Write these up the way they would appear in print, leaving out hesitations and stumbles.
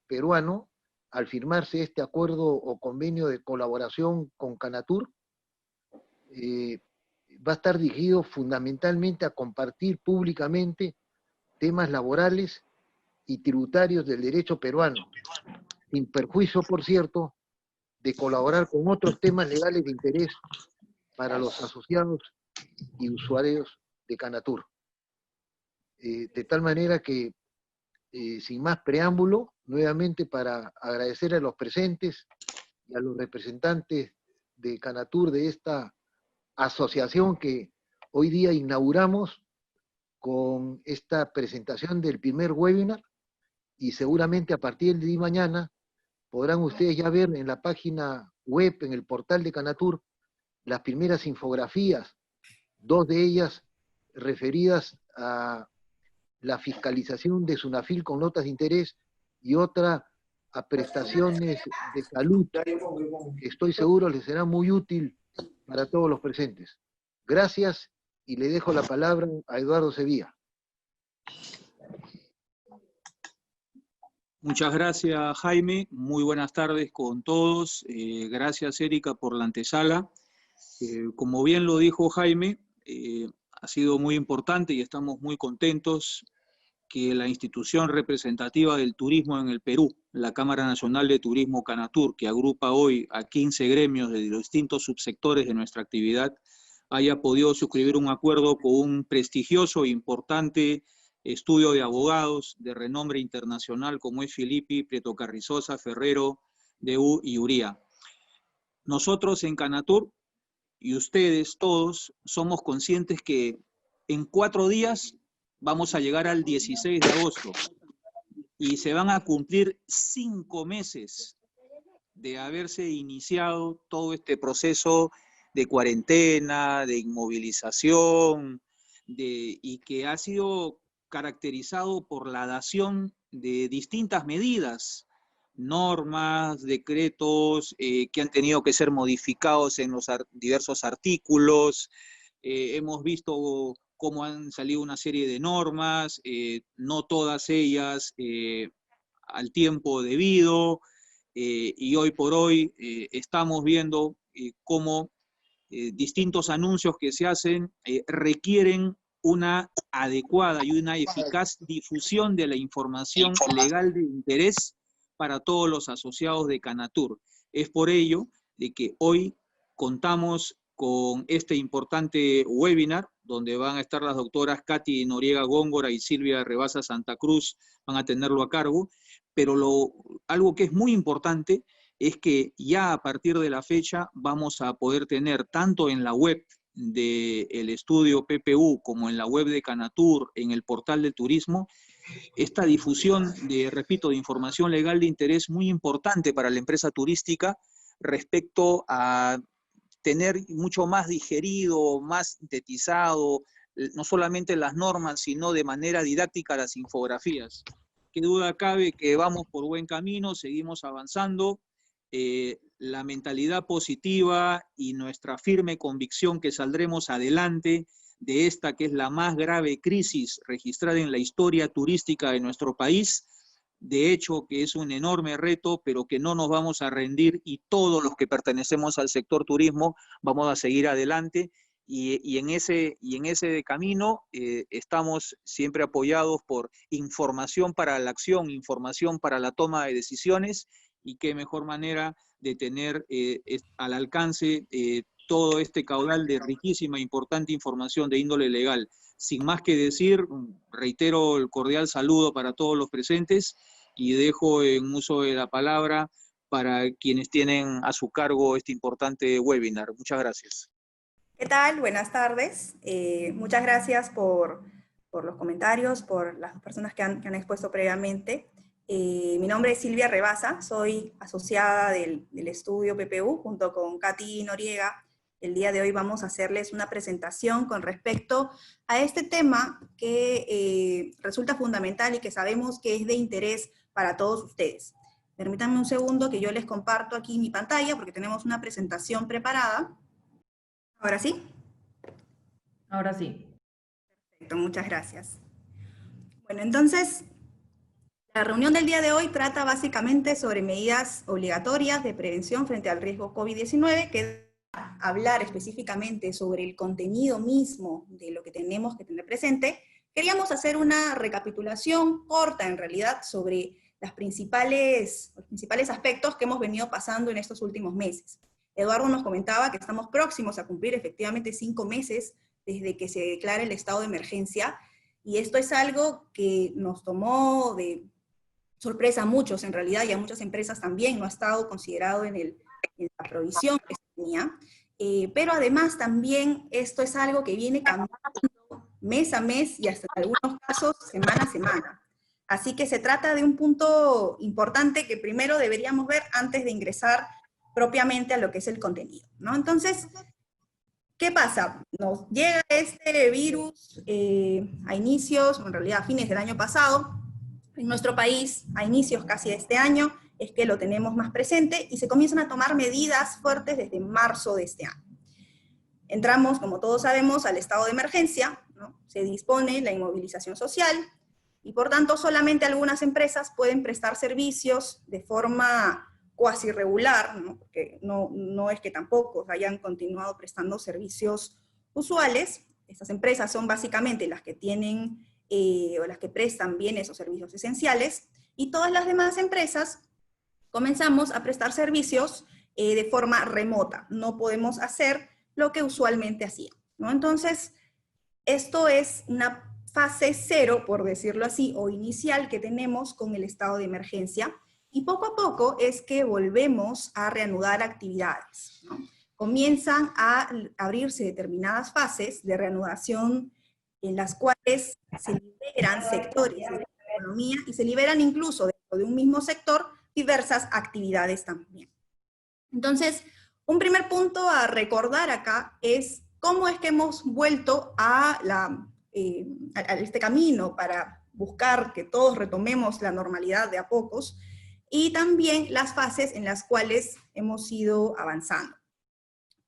peruano, al firmarse este acuerdo o convenio de colaboración con Canatur, va a estar dirigido fundamentalmente a compartir públicamente temas laborales y tributarios del derecho peruano, sin perjuicio, por cierto, de colaborar con otros temas legales de interés para los asociados y usuarios de Canatur. De tal manera que, sin más preámbulo, nuevamente para agradecer a los presentes y a los representantes de Canatur, de esta asociación que hoy día inauguramos con esta presentación del primer webinar, y seguramente a partir de mañana podrán ustedes ya ver en la página web, en el portal de Canatur, las primeras infografías, 2 de ellas referidas a la fiscalización de Sunafil con notas de interés y otra a prestaciones de salud, que estoy seguro les será muy útil para todos los presentes. Gracias, y le dejo la palabra a Eduardo Sevilla. Muchas gracias, Jaime. Muy buenas tardes con todos. Gracias, Erika, por la antesala. Como bien lo dijo Jaime, ha sido muy importante y estamos muy contentos que la institución representativa del turismo en el Perú, la Cámara Nacional de Turismo Canatur, que agrupa hoy a 15 gremios de los distintos subsectores de nuestra actividad, haya podido suscribir un acuerdo con un prestigioso e importante estudio de abogados de renombre internacional como es Filippi, Prieto Carrizosa, Ferrero, Deu y Uría. Nosotros en Canatur y ustedes todos somos conscientes que en 4 días vamos a llegar al 16 de agosto y se van a cumplir 5 meses de haberse iniciado todo este proceso de cuarentena, de inmovilización, y que ha sido caracterizado por la dación de distintas medidas, normas, decretos que han tenido que ser modificados en los diversos artículos. Hemos visto cómo han salido una serie de normas, no todas ellas al tiempo debido, y hoy por hoy estamos viendo cómo distintos anuncios que se hacen requieren una adecuada y una eficaz difusión de la información legal de interés para todos los asociados de Canatur. Es por ello de que hoy contamos con este importante webinar, donde van a estar las doctoras Katy Noriega Góngora y Silvia Rebasa Santa Cruz, van a tenerlo a cargo, pero algo que es muy importante es que ya a partir de la fecha vamos a poder tener tanto en la web del estudio PPU como en la web de Canatur, en el portal del turismo, esta difusión de, repito, de información legal de interés muy importante para la empresa turística respecto a tener mucho más digerido, más sintetizado, no solamente las normas, sino de manera didáctica las infografías. Qué duda cabe que vamos por buen camino, seguimos avanzando. La mentalidad positiva y nuestra firme convicción que saldremos adelante de esta que es la más grave crisis registrada en la historia turística de nuestro país. De hecho, que es un enorme reto, pero que no nos vamos a rendir y todos los que pertenecemos al sector turismo vamos a seguir adelante y en ese camino estamos siempre apoyados por información para la acción, información para la toma de decisiones, y qué mejor manera de tener al alcance todo este caudal de riquísima e importante información de índole legal. Sin más que decir, reitero el cordial saludo para todos los presentes y dejo en uso de la palabra para quienes tienen a su cargo este importante webinar. Muchas gracias. ¿Qué tal? Buenas tardes. Muchas gracias por los comentarios, por las personas que han expuesto previamente. Mi nombre es Silvia Rebasa, soy asociada del estudio PPU junto con Katy Noriega. El día de hoy vamos a hacerles una presentación con respecto a este tema que resulta fundamental y que sabemos que es de interés para todos ustedes. Permítanme un segundo que yo les comparto aquí mi pantalla porque tenemos una presentación preparada. ¿Ahora sí? Ahora sí. Perfecto, muchas gracias. Bueno, entonces, La reunión del día de hoy trata básicamente sobre medidas obligatorias de prevención frente al riesgo COVID-19, que hablar específicamente sobre el contenido mismo de lo que tenemos que tener presente. Queríamos hacer una recapitulación corta, en realidad, sobre los principales aspectos que hemos venido pasando en estos últimos meses. Eduardo nos comentaba que estamos próximos a cumplir efectivamente 5 meses desde que se declara el estado de emergencia, y esto es algo que nos tomó de sorpresa a muchos, en realidad, y a muchas empresas también, no ha estado considerado en la provisión que se tenía, pero además también esto es algo que viene cambiando mes a mes y hasta en algunos casos semana a semana. Así que se trata de un punto importante que primero deberíamos ver antes de ingresar propiamente a lo que es el contenido, ¿no? Entonces, ¿qué pasa? Nos llega este virus a inicios, o en realidad a fines del año pasado, en nuestro país, a inicios casi de este año, es que lo tenemos más presente y se comienzan a tomar medidas fuertes desde marzo de este año. Entramos, como todos sabemos, al estado de emergencia, ¿no? Se dispone la inmovilización social y por tanto solamente algunas empresas pueden prestar servicios de forma cuasi regular, ¿no? Porque no es que tampoco hayan continuado prestando servicios usuales. Estas empresas son básicamente las que tienen o las que prestan bienes o servicios esenciales, y todas las demás empresas comenzamos a prestar servicios de forma remota. No podemos hacer lo que usualmente hacíamos, ¿no? Entonces, esto es una fase cero, por decirlo así, o inicial que tenemos con el estado de emergencia, y poco a poco es que volvemos a reanudar actividades, ¿no? Comienzan a abrirse determinadas fases de reanudación en las cuales se liberan sectores de la economía y se liberan incluso dentro de un mismo sector diversas actividades también. Entonces, un primer punto a recordar acá es cómo es que hemos vuelto a este camino para buscar que todos retomemos la normalidad de a pocos, y también las fases en las cuales hemos ido avanzando.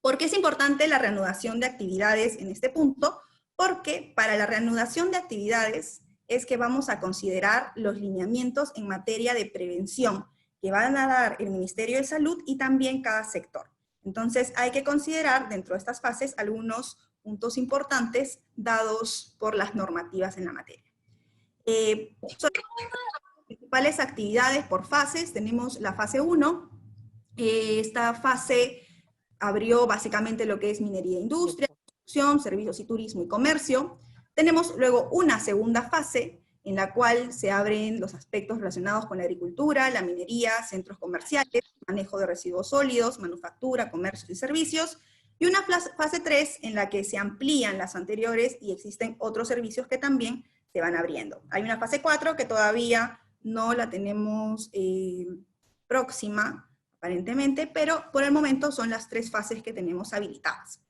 ¿Por qué es importante la reanudación de actividades en este punto? Porque para la reanudación de actividades es que vamos a considerar los lineamientos en materia de prevención que van a dar el Ministerio de Salud y también cada sector. Entonces hay que considerar dentro de estas fases algunos puntos importantes dados por las normativas en la materia. Son las principales actividades por fases. Tenemos la fase 1. Esta fase abrió básicamente lo que es minería e industria, construcción, servicios y turismo y comercio. Tenemos luego una segunda fase en la cual se abren los aspectos relacionados con la agricultura, la minería, centros comerciales, manejo de residuos sólidos, manufactura, comercio y servicios, y una fase 3 en la que se amplían las anteriores y existen otros servicios que también se van abriendo. Hay una fase 4 que todavía no la tenemos próxima, aparentemente, pero por el momento son las 3 fases que tenemos habilitadas.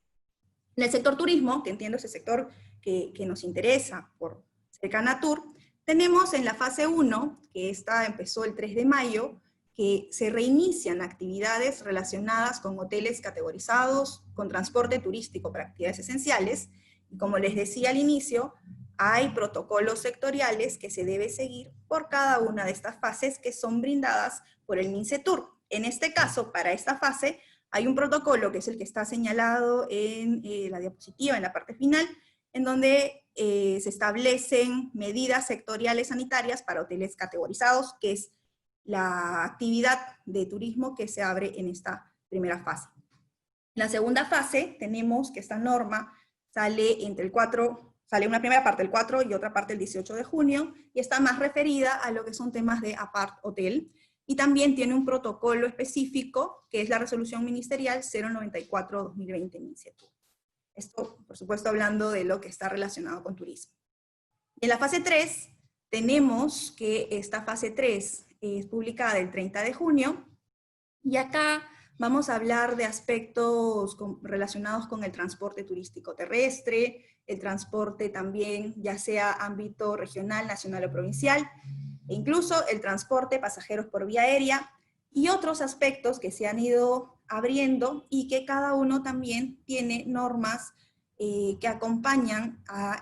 En el sector turismo, que entiendo es el sector que nos interesa por Cercanatur, tenemos en la fase 1, que esta empezó el 3 de mayo, que se reinician actividades relacionadas con hoteles categorizados, con transporte turístico para actividades esenciales, y como les decía al inicio, hay protocolos sectoriales que se debe seguir por cada una de estas fases que son brindadas por el MINCETUR. En este caso, para esta fase, hay un protocolo que es el que está señalado en la diapositiva, en la parte final, en donde se establecen medidas sectoriales sanitarias para hoteles categorizados, que es la actividad de turismo que se abre en esta primera fase. En la segunda fase tenemos que esta norma sale una primera parte el 4 y otra parte el 18 de junio, y está más referida a lo que son temas de apart hotel, y también tiene un protocolo específico, que es la resolución ministerial 094-2020 MINCETUR. Esto, por supuesto, hablando de lo que está relacionado con turismo. En la fase 3, tenemos que esta fase 3 es publicada el 30 de junio, y acá vamos a hablar de aspectos relacionados con el transporte turístico terrestre, el transporte también, ya sea ámbito regional, nacional o provincial, e incluso el transporte pasajeros por vía aérea, y otros aspectos que se han ido abriendo y que cada uno también tiene normas que acompañan a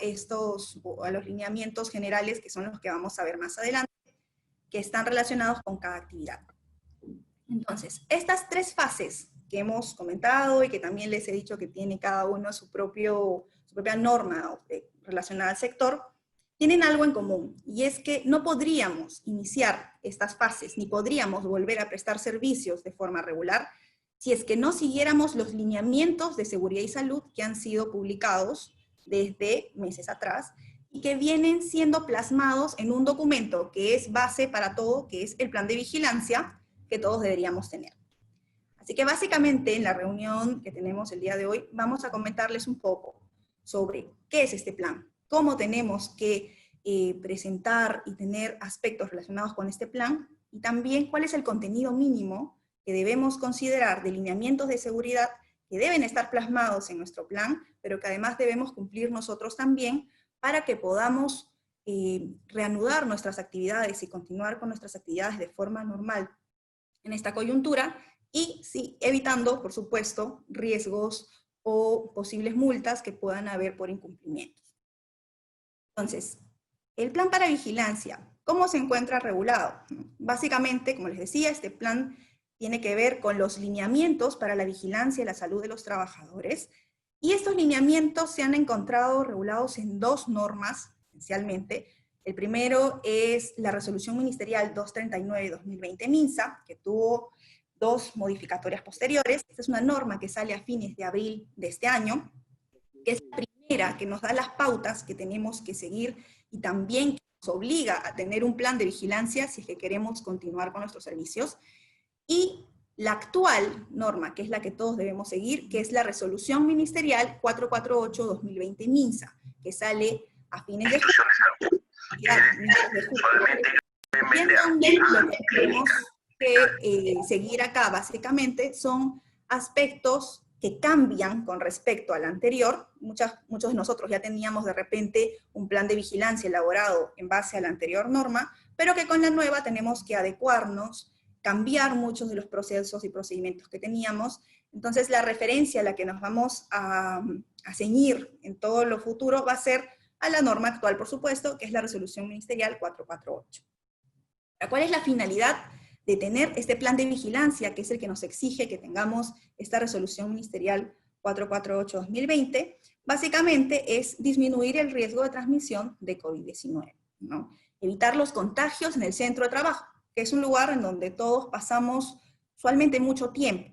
los lineamientos generales, que son los que vamos a ver más adelante, que están relacionados con cada actividad. Entonces, estas tres fases que hemos comentado y que también les he dicho que tiene cada uno su propia norma relacionada al sector, tienen algo en común, y es que no podríamos iniciar estas fases, ni podríamos volver a prestar servicios de forma regular, si es que no siguiéramos los lineamientos de seguridad y salud que han sido publicados desde meses atrás, y que vienen siendo plasmados en un documento que es base para todo, que es el plan de vigilancia que todos deberíamos tener. Así que básicamente en la reunión que tenemos el día de hoy, vamos a comentarles un poco sobre qué es este plan, cómo tenemos que presentar y tener aspectos relacionados con este plan, y también cuál es el contenido mínimo que debemos considerar de lineamientos de seguridad que deben estar plasmados en nuestro plan, pero que además debemos cumplir nosotros también para que podamos reanudar nuestras actividades y continuar con nuestras actividades de forma normal en esta coyuntura, y sí, evitando, por supuesto, riesgos o posibles multas que puedan haber por incumplimientos. Entonces, el plan para vigilancia, ¿cómo se encuentra regulado? Básicamente, como les decía, este plan tiene que ver con los lineamientos para la vigilancia y la salud de los trabajadores, y estos lineamientos se han encontrado regulados en dos normas, esencialmente. El primero es la Resolución Ministerial 239-2020 MINSA, que tuvo dos modificatorias posteriores. Esta es una norma que sale a fines de abril de este año, que es la primera que nos da las pautas que tenemos que seguir y también nos obliga a tener un plan de vigilancia si es que queremos continuar con nuestros servicios. Y la actual norma, que es la que todos debemos seguir, que es la Resolución Ministerial 448-2020 MINSA, que sale a fines de julio. Y en donde lo que tenemos que seguir acá básicamente son aspectos que cambian con respecto al anterior. Muchos de nosotros ya teníamos de repente un plan de vigilancia elaborado en base a la anterior norma, pero que con la nueva tenemos que adecuarnos, cambiar muchos de los procesos y procedimientos que teníamos. Entonces la referencia a la que nos vamos a ceñir en todo lo futuro va a ser a la norma actual, por supuesto, que es la Resolución Ministerial 448. ¿Cuál es la finalidad de tener este plan de vigilancia, que es el que nos exige que tengamos esta Resolución Ministerial 448-2020? Básicamente es disminuir el riesgo de transmisión de COVID-19, ¿no? Evitar los contagios en el centro de trabajo, que es un lugar en donde todos pasamos usualmente mucho tiempo.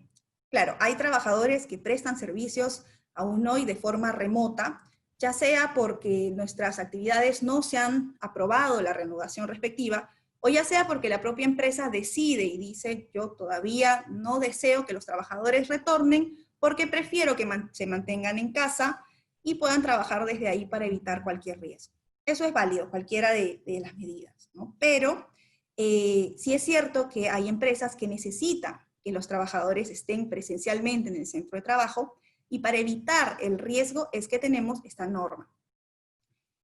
Claro, hay trabajadores que prestan servicios aún hoy de forma remota, ya sea porque nuestras actividades no se han aprobado la reanudación respectiva, o ya sea porque la propia empresa decide y dice, yo todavía no deseo que los trabajadores retornen, porque prefiero que se mantengan en casa y puedan trabajar desde ahí para evitar cualquier riesgo. Eso es válido, cualquiera de las medidas, ¿no? Pero sí es cierto que hay empresas que necesitan que los trabajadores estén presencialmente en el centro de trabajo, y para evitar el riesgo es que tenemos esta norma.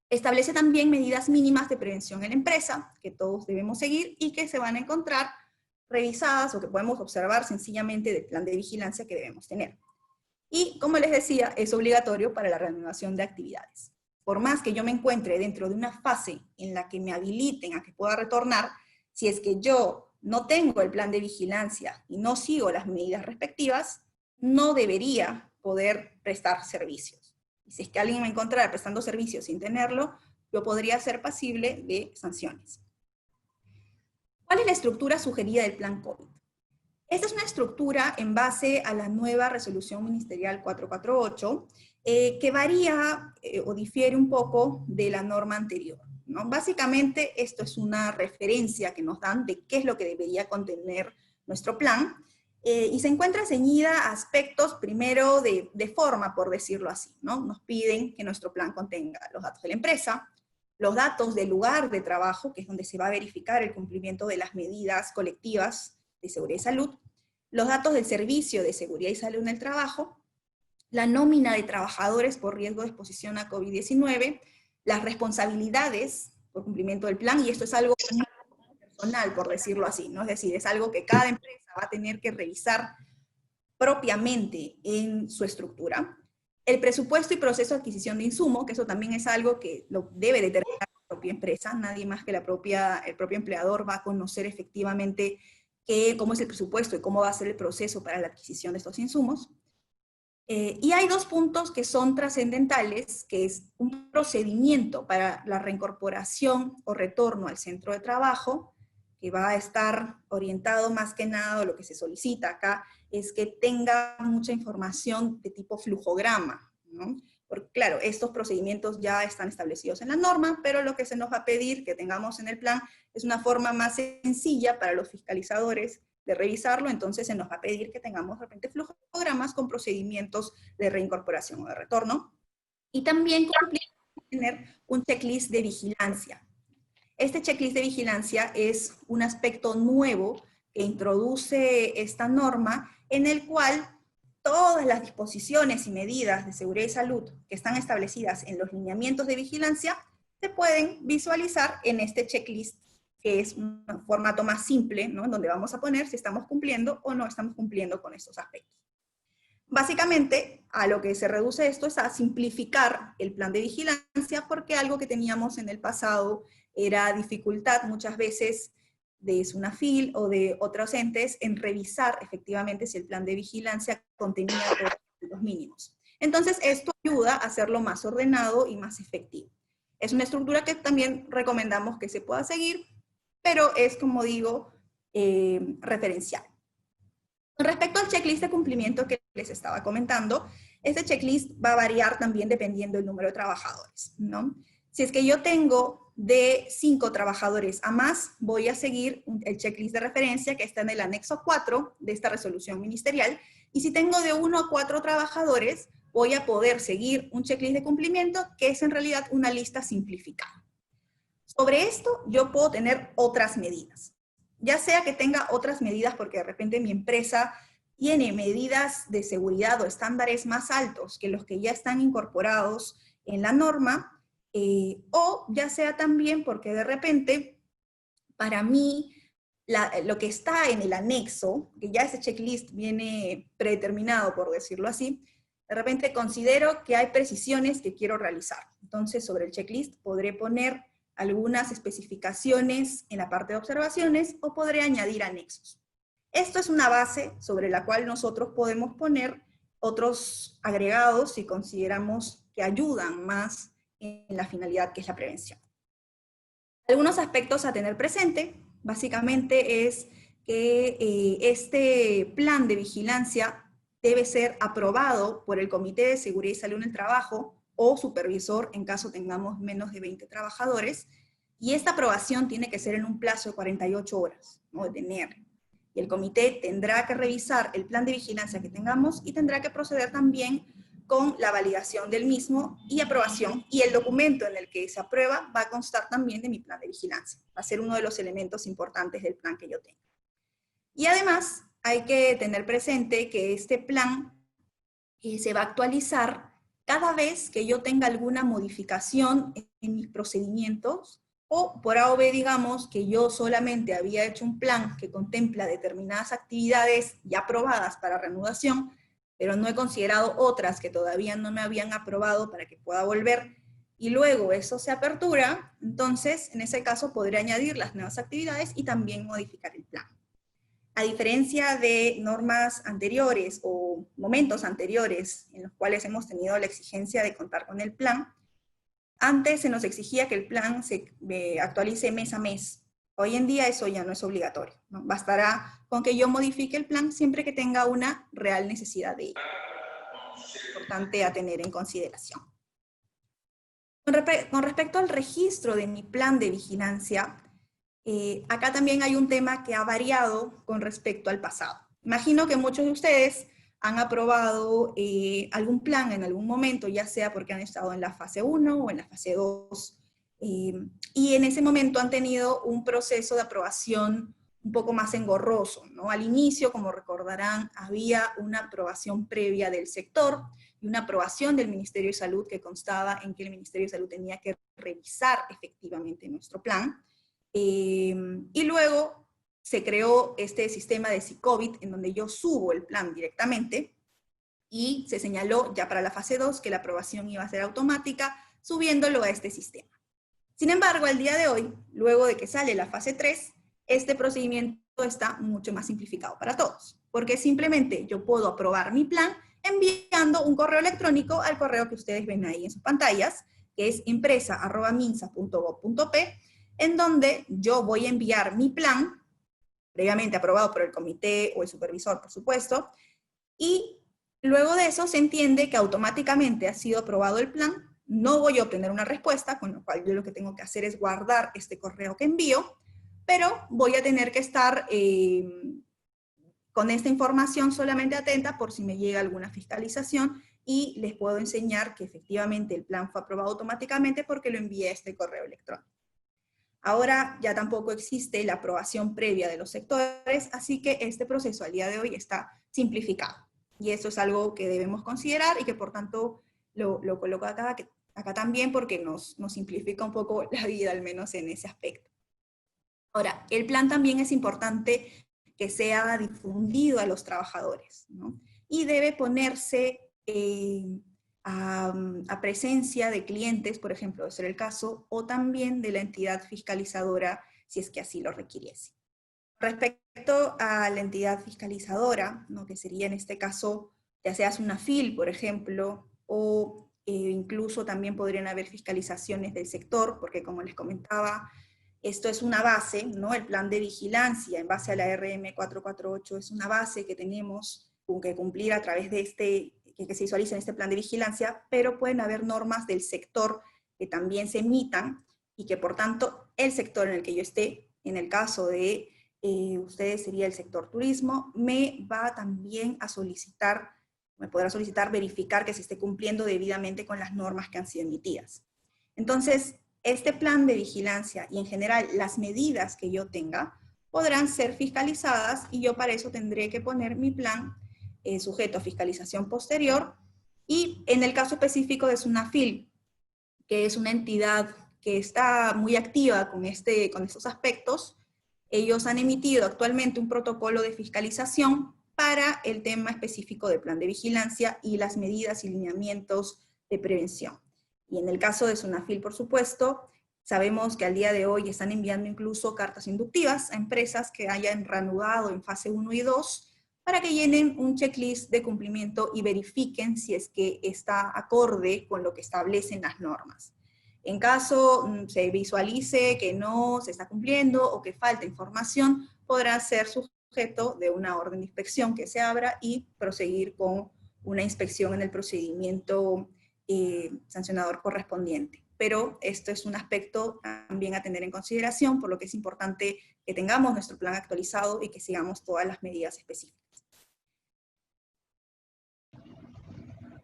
Establece también medidas mínimas de prevención en la empresa, que todos debemos seguir y que se van a encontrar revisadas o que podemos observar sencillamente del plan de vigilancia que debemos tener. Y, como les decía, es obligatorio para la reanudación de actividades. Por más que yo me encuentre dentro de una fase en la que me habiliten a que pueda retornar, si es que yo no tengo el plan de vigilancia y no sigo las medidas respectivas, no debería poder prestar servicios. Y si es que alguien me encontrara prestando servicios sin tenerlo, yo podría ser pasible de sanciones. ¿Cuál es la estructura sugerida del plan COVID? Esta es una estructura en base a la nueva Resolución Ministerial 448, que varía o difiere un poco de la norma anterior, ¿no? Básicamente, esto es una referencia que nos dan de qué es lo que debería contener nuestro plan, y se encuentra ceñida a aspectos, primero, de forma, por decirlo así, ¿no? Nos piden que nuestro plan contenga los datos de la empresa, los datos del lugar de trabajo, que es donde se va a verificar el cumplimiento de las medidas colectivas de seguridad y salud, los datos del servicio de seguridad y salud en el trabajo, la nómina de trabajadores por riesgo de exposición a COVID-19, las responsabilidades por cumplimiento del plan, y esto es algo muy personal, por decirlo así, ¿no? Es decir, es algo que cada empresa va a tener que revisar propiamente en su estructura. El presupuesto y proceso de adquisición de insumo, que eso también es algo que lo debe determinar nuestro propia empresa, nadie más que el propio empleador va a conocer efectivamente cómo es el presupuesto y cómo va a ser el proceso para la adquisición de estos insumos. Y hay dos puntos que son trascendentales, que es un procedimiento para la reincorporación o retorno al centro de trabajo, que va a estar orientado más que nada, lo que se solicita acá, es que tenga mucha información de tipo flujograma, ¿no? Porque claro, estos procedimientos ya están establecidos en la norma, pero lo que se nos va a pedir que tengamos en el plan es una forma más sencilla para los fiscalizadores de revisarlo, entonces se nos va a pedir que tengamos de repente flujogramas con procedimientos de reincorporación o de retorno, y también tener un checklist de vigilancia. Este checklist de vigilancia es un aspecto nuevo que introduce esta norma, en el cual todas las disposiciones y medidas de seguridad y salud que están establecidas en los lineamientos de vigilancia se pueden visualizar en este checklist, que es un formato más simple, ¿no? En donde vamos a poner si estamos cumpliendo o no estamos cumpliendo con estos aspectos. Básicamente, a lo que se reduce esto es a simplificar el plan de vigilancia, porque algo que teníamos en el pasado era dificultad muchas veces de SUNAFIL o de otros entes en revisar efectivamente si el plan de vigilancia contenía todos los mínimos. Entonces, esto ayuda a hacerlo más ordenado y más efectivo. Es una estructura que también recomendamos que se pueda seguir, pero es, como digo, referencial. Con respecto al checklist de cumplimiento que les estaba comentando, este checklist va a variar también dependiendo del número de trabajadores, ¿no? Si es que yo tengo de 5 trabajadores a más, voy a seguir el checklist de referencia que está en el anexo 4 de esta resolución ministerial, y si tengo de 1 a 4 trabajadores, voy a poder seguir un checklist de cumplimiento que es en realidad una lista simplificada. Sobre esto, yo puedo tener otras medidas. Ya sea que tenga otras medidas porque de repente mi empresa tiene medidas de seguridad o estándares más altos que los que ya están incorporados en la norma, o ya sea también porque de repente, para mí, lo que está en el anexo, que ya ese checklist viene predeterminado, por decirlo así, de repente considero que hay precisiones que quiero realizar. Entonces, sobre el checklist podré poner algunas especificaciones en la parte de observaciones, o podré añadir anexos. Esto es una base sobre la cual nosotros podemos poner otros agregados si consideramos que ayudan más en la finalidad que es la prevención. Algunos aspectos a tener presente, básicamente es que este plan de vigilancia debe ser aprobado por el Comité de Seguridad y Salud en el Trabajo o supervisor en caso tengamos menos de 20 trabajadores, y esta aprobación tiene que ser en un plazo de 48 horas, ¿no? De tener. Y el comité tendrá que revisar el plan de vigilancia que tengamos y tendrá que proceder también con la validación del mismo y aprobación, y el documento en el que se aprueba va a constar también de mi plan de vigilancia. Va a ser uno de los elementos importantes del plan que yo tengo. Y además hay que tener presente que este plan se va a actualizar cada vez que yo tenga alguna modificación en mis procedimientos, o por A o B, digamos, que yo solamente había hecho un plan que contempla determinadas actividades ya aprobadas para reanudación, pero no he considerado otras que todavía no me habían aprobado para que pueda volver, y luego eso se apertura, entonces en ese caso podré añadir las nuevas actividades y también modificar el plan. A diferencia de normas anteriores o momentos anteriores en los cuales hemos tenido la exigencia de contar con el plan, antes se nos exigía que el plan se actualice mes a mes. Hoy en día eso ya no es obligatorio, ¿no? Bastará con que yo modifique el plan siempre que tenga una real necesidad de ello. Es importante a tener en consideración. Con respecto al registro de mi plan de vigilancia, acá también hay un tema que ha variado con respecto al pasado. Imagino que muchos de ustedes han aprobado algún plan en algún momento, ya sea porque han estado en la fase 1 o en la fase 2, y en ese momento han tenido un proceso de aprobación un poco más engorroso, ¿no? Al inicio, como recordarán, había una aprobación previa del sector y una aprobación del Ministerio de Salud que constaba en que el Ministerio de Salud tenía que revisar efectivamente nuestro plan. Y luego se creó este sistema de SICOVID en donde yo subo el plan directamente, y se señaló ya para la fase 2 que la aprobación iba a ser automática subiéndolo a este sistema. Sin embargo, al día de hoy, luego de que sale la fase 3, este procedimiento está mucho más simplificado para todos, porque simplemente yo puedo aprobar mi plan enviando un correo electrónico al correo que ustedes ven ahí en sus pantallas, que es empresa@minsa.gov.p, en donde yo voy a enviar mi plan, previamente aprobado por el comité o el supervisor, por supuesto, y luego de eso se entiende que automáticamente ha sido aprobado el plan, no voy a obtener una respuesta, con lo cual yo lo que tengo que hacer es guardar este correo que envío, pero voy a tener que estar con esta información solamente atenta por si me llega alguna fiscalización y les puedo enseñar que efectivamente el plan fue aprobado automáticamente porque lo envié a este correo electrónico. Ahora ya tampoco existe la aprobación previa de los sectores, así que este proceso al día de hoy está simplificado. Y eso es algo que debemos considerar y que por tanto lo coloco acá también porque nos simplifica un poco la vida, al menos en ese aspecto. Ahora, el plan también es importante que sea difundido a los trabajadores, ¿no? Y debe ponerse a presencia de clientes, por ejemplo, de ser el caso, o también de la entidad fiscalizadora, si es que así lo requiriese. Respecto a la entidad fiscalizadora, ¿no? Que sería en este caso, ya sea una FIL, por ejemplo, o incluso también podrían haber fiscalizaciones del sector, porque como les comentaba, esto es una base, ¿no? El plan de vigilancia en base a la RM 448 es una base que tenemos que cumplir a través de que se visualiza en este plan de vigilancia, pero pueden haber normas del sector que también se emitan y que por tanto el sector en el que yo esté, en el caso de ustedes sería el sector turismo, me va también a solicitar, me podrá solicitar verificar que se esté cumpliendo debidamente con las normas que han sido emitidas. Entonces, este plan de vigilancia y en general las medidas que yo tenga podrán ser fiscalizadas y yo para eso tendré que poner mi plan sujeto a fiscalización posterior y en el caso específico de SUNAFIL, que es una entidad que está muy activa con estos aspectos, ellos han emitido actualmente un protocolo de fiscalización para el tema específico del plan de vigilancia y las medidas y lineamientos de prevención. Y en el caso de SUNAFIL, por supuesto, sabemos que al día de hoy están enviando incluso cartas inductivas a empresas que hayan reanudado en fase 1 y 2 para que llenen un checklist de cumplimiento y verifiquen si es que está acorde con lo que establecen las normas. En caso se visualice que no se está cumpliendo o que falta información, podrá ser sujeto de una orden de inspección que se abra y proseguir con una inspección en el procedimiento sancionador correspondiente. Pero esto es un aspecto también a tener en consideración, por lo que es importante que tengamos nuestro plan actualizado y que sigamos todas las medidas específicas.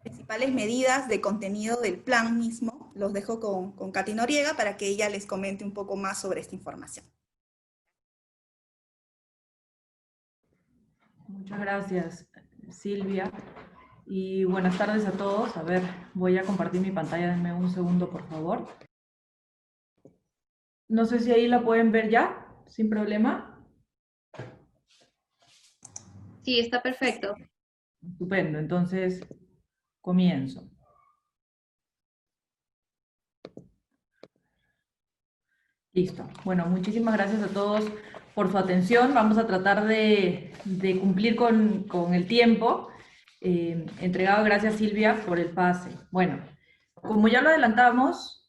Principales medidas de contenido del plan mismo, los dejo con Katy Noriega para que ella les comente un poco más sobre esta información. Muchas gracias, Silvia. Y buenas tardes a todos. A ver, voy a compartir mi pantalla, denme un segundo, por favor. No sé si ahí la pueden ver ya, sin problema. Sí, está perfecto. Estupendo, entonces comienzo. Listo. Bueno, muchísimas gracias a todos por su atención. Vamos a tratar de cumplir con el tiempo. Entregado, gracias Silvia por el pase. Bueno, como ya lo adelantamos,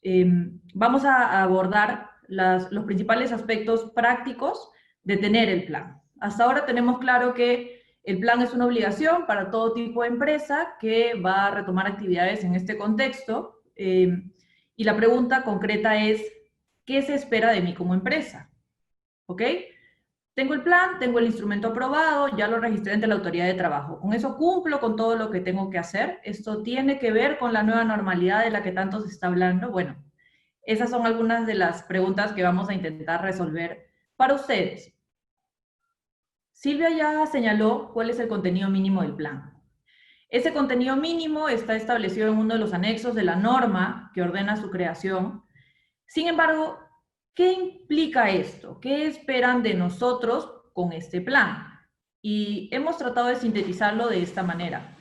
vamos a abordar los principales aspectos prácticos de tener el plan. Hasta ahora tenemos claro que el plan es una obligación para todo tipo de empresa que va a retomar actividades en este contexto. Y la pregunta concreta es, ¿qué se espera de mí como empresa? ¿Ok? Tengo el plan, tengo el instrumento aprobado, ya lo registré ante la autoridad de trabajo. Con eso cumplo con todo lo que tengo que hacer. Esto tiene que ver con la nueva normalidad de la que tanto se está hablando. Bueno, esas son algunas de las preguntas que vamos a intentar resolver para ustedes. Silvia ya señaló cuál es el contenido mínimo del plan. Ese contenido mínimo está establecido en uno de los anexos de la norma que ordena su creación. Sin embargo, ¿qué implica esto? ¿Qué esperan de nosotros con este plan? Y hemos tratado de sintetizarlo de esta manera.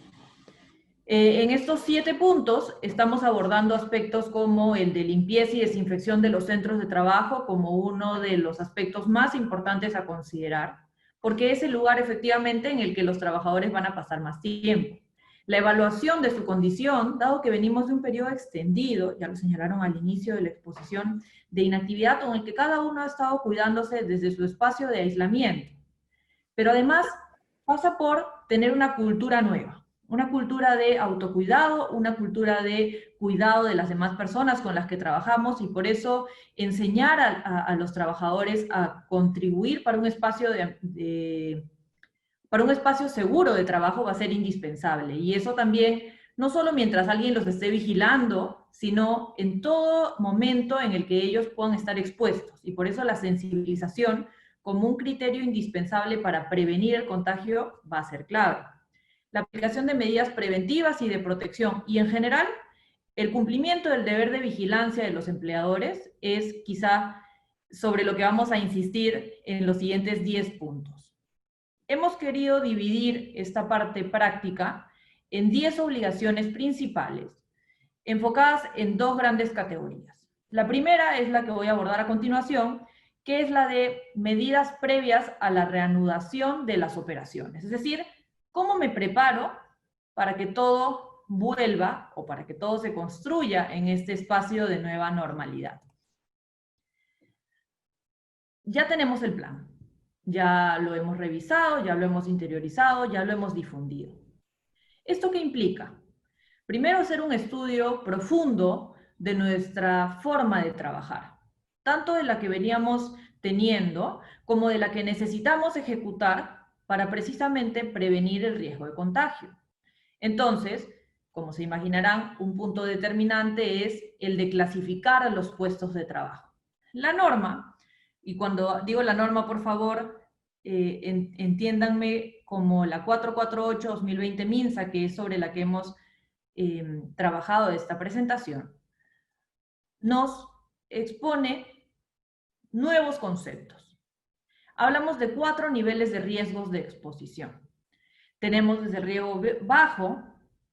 En estos 7 puntos estamos abordando aspectos como el de limpieza y desinfección de los centros de trabajo como uno de los aspectos más importantes a considerar, porque es el lugar efectivamente en el que los trabajadores van a pasar más tiempo. La evaluación de su condición, dado que venimos de un periodo extendido, ya lo señalaron al inicio de la exposición, de inactividad con el que cada uno ha estado cuidándose desde su espacio de aislamiento. Pero además pasa por tener una cultura nueva, una cultura de autocuidado, una cultura de cuidado de las demás personas con las que trabajamos, y por eso enseñar a los trabajadores a contribuir para un espacio para un espacio seguro de trabajo va a ser indispensable. Y eso también, no solo mientras alguien los esté vigilando, sino en todo momento en el que ellos puedan estar expuestos. Y por eso la sensibilización como un criterio indispensable para prevenir el contagio va a ser clave. La aplicación de medidas preventivas y de protección, y en general, el cumplimiento del deber de vigilancia de los empleadores es quizá sobre lo que vamos a insistir en los siguientes 10 puntos. Hemos querido dividir esta parte práctica en 10 obligaciones principales, enfocadas en 2 grandes categorías. La primera es la que voy a abordar a continuación, que es la de medidas previas a la reanudación de las operaciones. Es decir, ¿cómo me preparo para que todo vuelva o para que todo se construya en este espacio de nueva normalidad? Ya tenemos el plan. Ya lo hemos revisado, ya lo hemos interiorizado, ya lo hemos difundido. ¿Esto qué implica? Primero, hacer un estudio profundo de nuestra forma de trabajar, tanto de la que veníamos teniendo como de la que necesitamos ejecutar para precisamente prevenir el riesgo de contagio. Entonces, como se imaginarán, un punto determinante es el de clasificar los puestos de trabajo. La norma, y cuando digo la norma, por favor, entiéndanme como la 448-2020 MINSA, que es sobre la que hemos trabajado esta presentación, nos expone nuevos conceptos. Hablamos de 4 niveles de riesgos de exposición. Tenemos desde el riesgo bajo,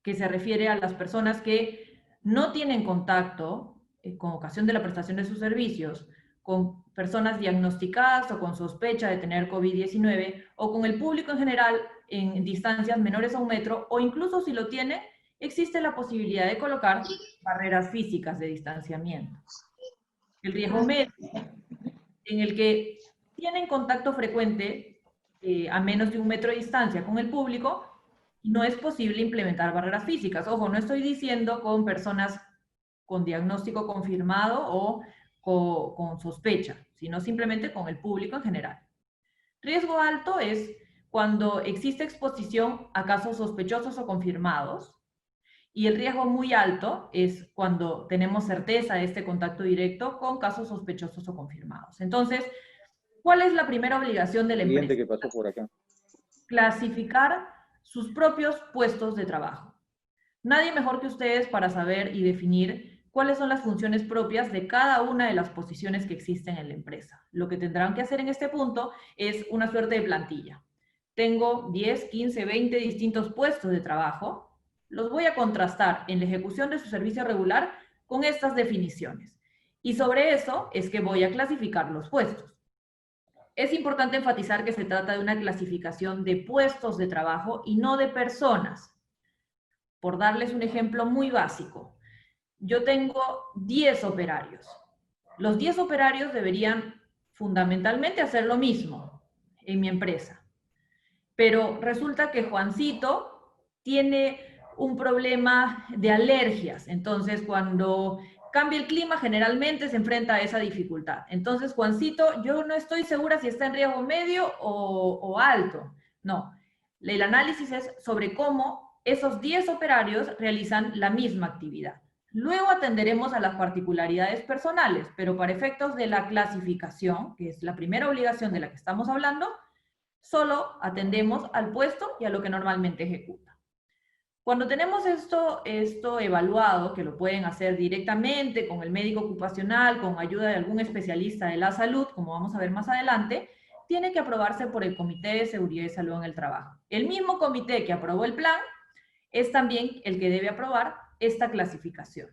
que se refiere a las personas que no tienen contacto con ocasión de la prestación de sus servicios con personas diagnosticadas o con sospecha de tener COVID-19, o con el público en general en distancias menores a 1 metro, o incluso si lo tiene, existe la posibilidad de colocar barreras físicas de distanciamiento. El riesgo medio, en el que tienen contacto frecuente a menos de 1 metro de distancia con el público, y no es posible implementar barreras físicas. Ojo, no estoy diciendo con personas con diagnóstico confirmado o con sospecha, sino simplemente con el público en general. Riesgo alto es cuando existe exposición a casos sospechosos o confirmados, y el riesgo muy alto es cuando tenemos certeza de este contacto directo con casos sospechosos o confirmados. Entonces, ¿cuál es la primera obligación de la empresa? Que pasó por acá. Clasificar sus propios puestos de trabajo. Nadie mejor que ustedes para saber y definir cuáles son las funciones propias de cada una de las posiciones que existen en la empresa. Lo que tendrán que hacer en este punto es una suerte de plantilla. Tengo 10, 15, 20 distintos puestos de trabajo. Los voy a contrastar en la ejecución de su servicio regular con estas definiciones. Y sobre eso es que voy a clasificar los puestos. Es importante enfatizar que se trata de una clasificación de puestos de trabajo y no de personas. Por darles un ejemplo muy básico, yo tengo 10 operarios. Los 10 operarios deberían fundamentalmente hacer lo mismo en mi empresa. Pero resulta que Juancito tiene un problema de alergias. Entonces, cuando cambia el clima, generalmente se enfrenta a esa dificultad. Entonces, Juancito, yo no estoy segura si está en riesgo medio o alto. No. El análisis es sobre cómo esos 10 operarios realizan la misma actividad. Luego atenderemos a las particularidades personales, pero para efectos de la clasificación, que es la primera obligación de la que estamos hablando, solo atendemos al puesto y a lo que normalmente ejecuta. Cuando tenemos esto evaluado, que lo pueden hacer directamente con el médico ocupacional, con ayuda de algún especialista de la salud, como vamos a ver más adelante, tiene que aprobarse por el Comité de Seguridad y Salud en el Trabajo. El mismo comité que aprobó el plan es también el que debe aprobar esta clasificación.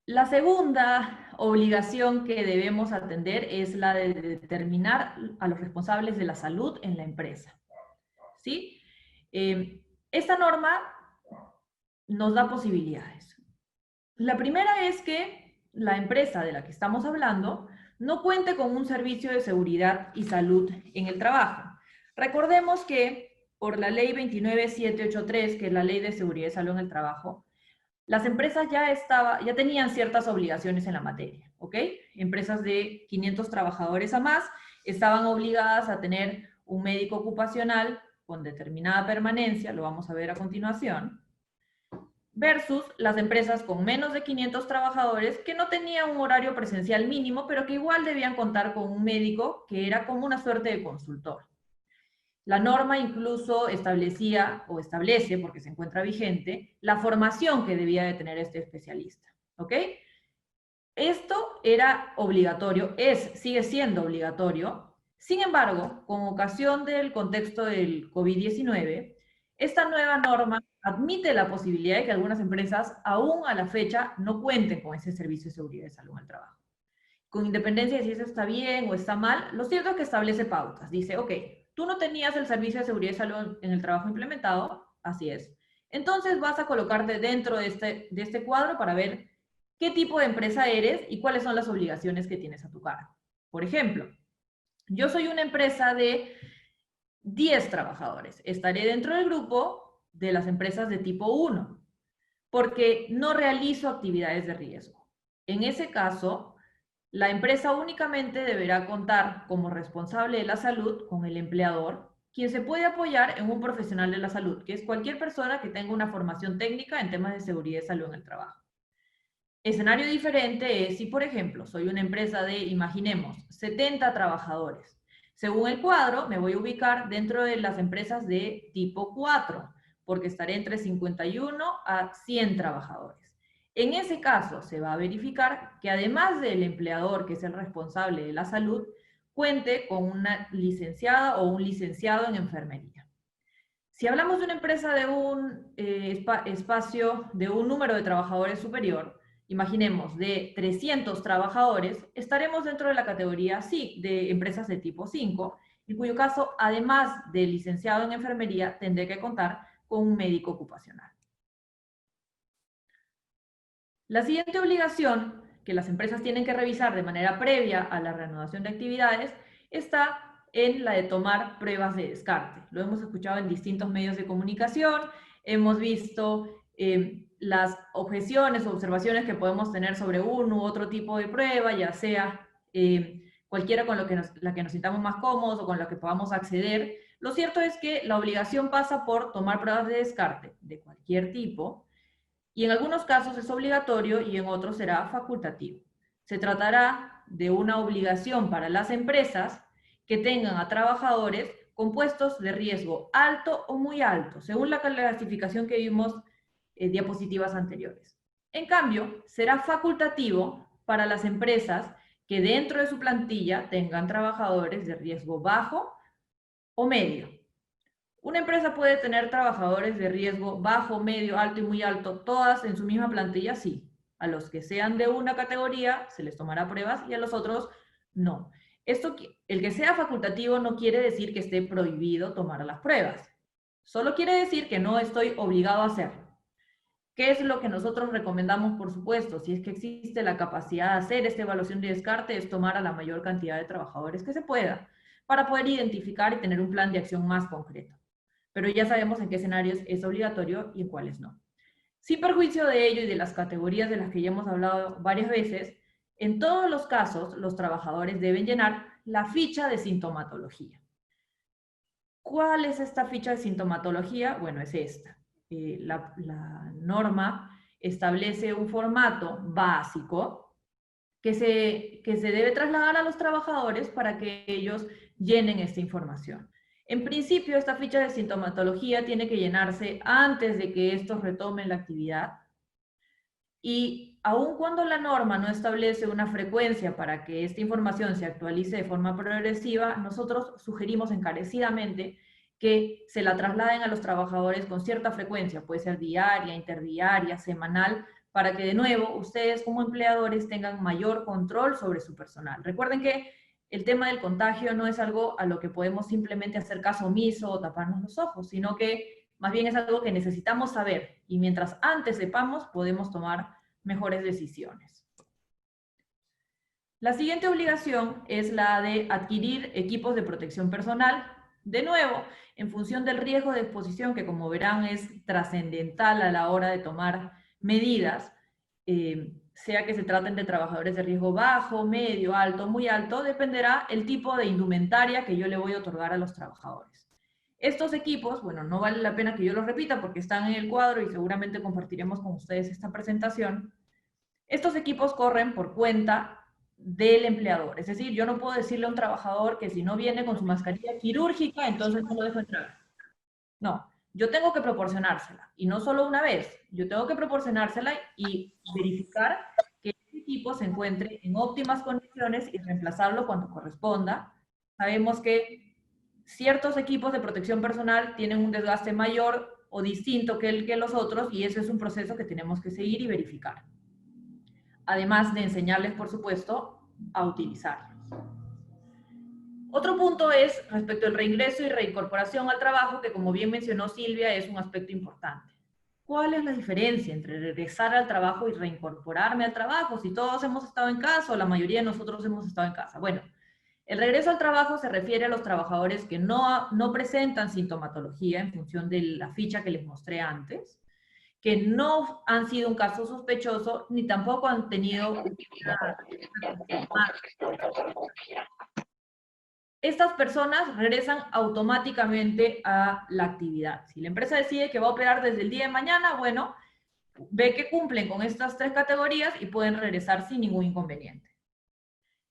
La segunda obligación que debemos atender es la de determinar a los responsables de la salud en la empresa. ¿Sí? Esta norma nos da posibilidades. La primera es que la empresa de la que estamos hablando no cuente con un servicio de seguridad y salud en el trabajo. Recordemos que por la ley 29783, que es la ley de seguridad y salud en el trabajo, las empresas ya tenían ciertas obligaciones en la materia, ¿ok? Empresas de 500 trabajadores a más estaban obligadas a tener un médico ocupacional con determinada permanencia, lo vamos a ver a continuación, versus las empresas con menos de 500 trabajadores que no tenían un horario presencial mínimo, pero que igual debían contar con un médico que era como una suerte de consultor. La norma incluso establecía, o establece, porque se encuentra vigente, la formación que debía de tener este especialista, ¿ok? Esto era obligatorio, sigue siendo obligatorio. Sin embargo, con ocasión del contexto del COVID-19, esta nueva norma admite la posibilidad de que algunas empresas, aún a la fecha, no cuenten con ese servicio de seguridad y salud en el trabajo. Con independencia de si eso está bien o está mal, lo cierto es que establece pautas. Dice, ok, tú no tenías el servicio de seguridad y salud en el trabajo implementado, así es. Entonces vas a colocarte dentro de este cuadro para ver qué tipo de empresa eres y cuáles son las obligaciones que tienes a tu cargo. Por ejemplo, yo soy una empresa de 10 trabajadores. Estaré dentro del grupo de las empresas de tipo 1, porque no realizo actividades de riesgo. En ese caso, la empresa únicamente deberá contar como responsable de la salud con el empleador, quien se puede apoyar en un profesional de la salud, que es cualquier persona que tenga una formación técnica en temas de seguridad y salud en el trabajo. Escenario diferente es si, por ejemplo, soy una empresa de, imaginemos, 70 trabajadores. Según el cuadro, me voy a ubicar dentro de las empresas de tipo 4, porque estaré entre 51 a 100 trabajadores. En ese caso, se va a verificar que además del empleador, que es el responsable de la salud, cuente con una licenciada o un licenciado en enfermería. Si hablamos de una empresa de un espacio, de un número de trabajadores superior, imaginemos de 300 trabajadores, estaremos dentro de la categoría sí, de empresas de tipo 5, en cuyo caso, además del licenciado en enfermería, tendré que contar con un médico ocupacional. La siguiente obligación que las empresas tienen que revisar de manera previa a la reanudación de actividades está en la de tomar pruebas de descarte. Lo hemos escuchado en distintos medios de comunicación, hemos visto las objeciones o observaciones que podemos tener sobre uno u otro tipo de prueba, ya sea cualquiera con la que nos sintamos más cómodos o con la que podamos acceder. Lo cierto es que la obligación pasa por tomar pruebas de descarte de cualquier tipo, y en algunos casos es obligatorio y en otros será facultativo. Se tratará de una obligación para las empresas que tengan a trabajadores con puestos de riesgo alto o muy alto, según la clasificación que vimos en diapositivas anteriores. En cambio, será facultativo para las empresas que dentro de su plantilla tengan trabajadores de riesgo bajo o medio. Una empresa puede tener trabajadores de riesgo bajo, medio, alto y muy alto, todas en su misma plantilla, sí. A los que sean de una categoría se les tomará pruebas y a los otros no. El que sea facultativo no quiere decir que esté prohibido tomar las pruebas. Solo quiere decir que no estoy obligado a hacerlo. ¿Qué es lo que nosotros recomendamos, por supuesto? Si es que existe la capacidad de hacer esta evaluación de descarte, es tomar a la mayor cantidad de trabajadores que se pueda, para poder identificar y tener un plan de acción más concreto. Pero ya sabemos en qué escenarios es obligatorio y en cuáles no. Sin perjuicio de ello y de las categorías de las que ya hemos hablado varias veces, en todos los casos los trabajadores deben llenar la ficha de sintomatología. ¿Cuál es esta ficha de sintomatología? Bueno, es esta. La norma establece un formato básico que se debe trasladar a los trabajadores para que ellos llenen esta información. En principio, esta ficha de sintomatología tiene que llenarse antes de que estos retomen la actividad. Y aun cuando la norma no establece una frecuencia para que esta información se actualice de forma progresiva, nosotros sugerimos encarecidamente que se la trasladen a los trabajadores con cierta frecuencia, puede ser diaria, interdiaria, semanal, para que de nuevo ustedes como empleadores tengan mayor control sobre su personal. Recuerden que el tema del contagio no es algo a lo que podemos simplemente hacer caso omiso o taparnos los ojos, sino que más bien es algo que necesitamos saber, y mientras antes sepamos, podemos tomar mejores decisiones. La siguiente obligación es la de adquirir equipos de protección personal. De nuevo, en función del riesgo de exposición, que como verán es trascendental a la hora de tomar medidas, sea que se traten de trabajadores de riesgo bajo, medio, alto, muy alto, dependerá el tipo de indumentaria que yo le voy a otorgar a los trabajadores. Estos equipos, bueno, no vale la pena que yo los repita porque están en el cuadro y seguramente compartiremos con ustedes esta presentación. Estos equipos corren por cuenta del empleador. Es decir, yo no puedo decirle a un trabajador que si no viene con su mascarilla quirúrgica, entonces no lo dejo entrar. No, yo tengo que proporcionársela. Y no solo una vez, yo tengo que proporcionársela y verificar que el equipo se encuentre en óptimas condiciones y reemplazarlo cuando corresponda. Sabemos que ciertos equipos de protección personal tienen un desgaste mayor o distinto que los otros, y ese es un proceso que tenemos que seguir y verificar. Además de enseñarles, por supuesto, a utilizarlos. Otro punto es respecto al reingreso y reincorporación al trabajo, que como bien mencionó Silvia, es un aspecto importante. ¿Cuál es la diferencia entre regresar al trabajo y reincorporarme al trabajo? Si todos hemos estado en casa, o la mayoría de nosotros hemos estado en casa. Bueno, el regreso al trabajo se refiere a los trabajadores que no presentan sintomatología en función de la ficha que les mostré antes, que no han sido un caso sospechoso, ni tampoco han tenido estas personas regresan automáticamente a la actividad. Si la empresa decide que va a operar desde el día de mañana, bueno, ve que cumplen con estas 3 categorías y pueden regresar sin ningún inconveniente.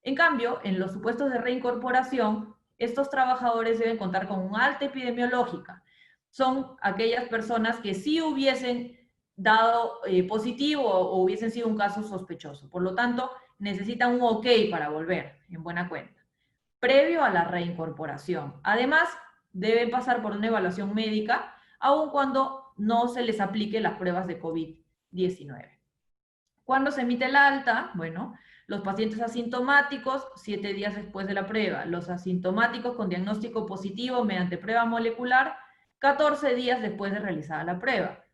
En cambio, en los supuestos de reincorporación, estos trabajadores deben contar con una alta epidemiológica. Son aquellas personas que sí hubiesen dado positivo o hubiesen sido un caso sospechoso. Por lo tanto, necesitan un OK para volver en buena cuenta, previo a la reincorporación. Además, deben pasar por una evaluación médica, aun cuando no se les aplique las pruebas de COVID-19. ¿Cuándo se emite el alta? Bueno, los pacientes asintomáticos, 7 días después de la prueba. Los asintomáticos con diagnóstico positivo mediante prueba molecular, 14 días después de realizada la prueba.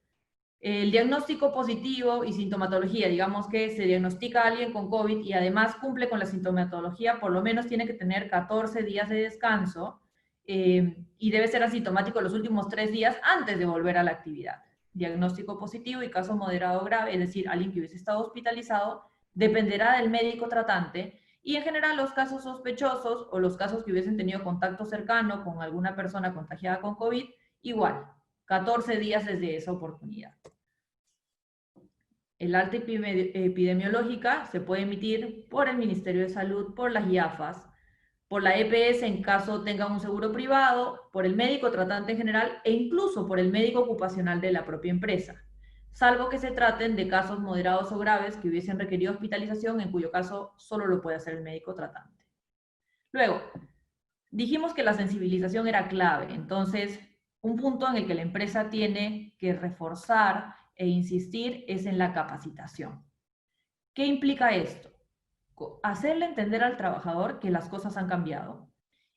El diagnóstico positivo y sintomatología, digamos que se diagnostica a alguien con COVID y además cumple con la sintomatología, por lo menos tiene que tener 14 días de descanso y debe ser asintomático los últimos 3 días antes de volver a la actividad. Diagnóstico positivo y caso moderado o grave, es decir, alguien que hubiese estado hospitalizado, dependerá del médico tratante, y en general los casos sospechosos o los casos que hubiesen tenido contacto cercano con alguna persona contagiada con COVID, igual, 14 días desde esa oportunidad. El alta epidemiológica se puede emitir por el Ministerio de Salud, por las IAFAS, por la EPS en caso tengan un seguro privado, por el médico tratante en general e incluso por el médico ocupacional de la propia empresa, salvo que se traten de casos moderados o graves que hubiesen requerido hospitalización, en cuyo caso solo lo puede hacer el médico tratante. Luego, dijimos que la sensibilización era clave, entonces un punto en el que la empresa tiene que reforzar e insistir es en la capacitación. ¿Qué implica esto? Hacerle entender al trabajador que las cosas han cambiado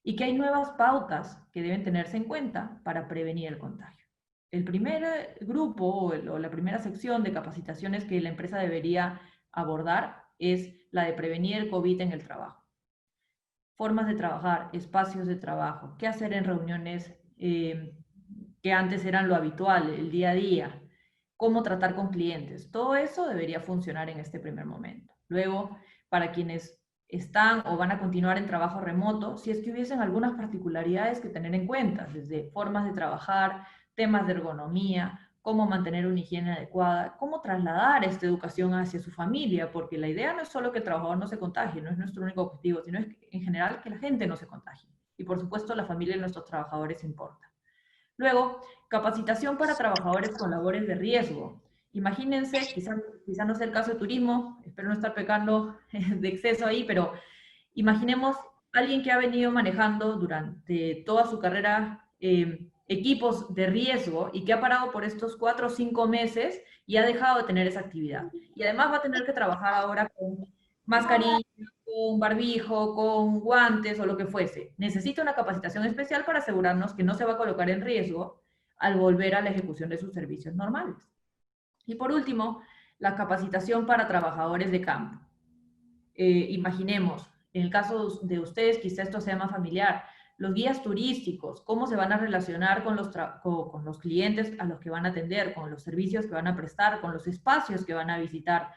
y que hay nuevas pautas que deben tenerse en cuenta para prevenir el contagio. El primer grupo o la primera sección de capacitaciones que la empresa debería abordar es la de prevenir el COVID en el trabajo. Formas de trabajar, espacios de trabajo, qué hacer en reuniones que antes eran lo habitual, el día a día, cómo tratar con clientes. Todo eso debería funcionar en este primer momento. Luego, para quienes están o van a continuar en trabajo remoto, si es que hubiesen algunas particularidades que tener en cuenta, desde formas de trabajar, temas de ergonomía, cómo mantener una higiene adecuada, cómo trasladar esta educación hacia su familia, porque la idea no es solo que el trabajador no se contagie, no es nuestro único objetivo, sino es que, en general que la gente no se contagie. Y por supuesto la familia de nuestros trabajadores importa. Luego, capacitación para trabajadores con labores de riesgo. Imagínense, quizá no sea el caso de turismo, espero no estar pecando de exceso ahí, pero imaginemos a alguien que ha venido manejando durante toda su carrera equipos de riesgo y que ha parado por estos 4 o 5 meses y ha dejado de tener esa actividad. Y además va a tener que trabajar ahora con mascarilla, con barbijo, con guantes o lo que fuese. Necesita una capacitación especial para asegurarnos que no se va a colocar en riesgo al volver a la ejecución de sus servicios normales. Y por último, la capacitación para trabajadores de campo. Imaginemos, en el caso de ustedes, quizá esto sea más familiar, los guías turísticos, cómo se van a relacionar con los clientes a los que van a atender, con los servicios que van a prestar, con los espacios que van a visitar.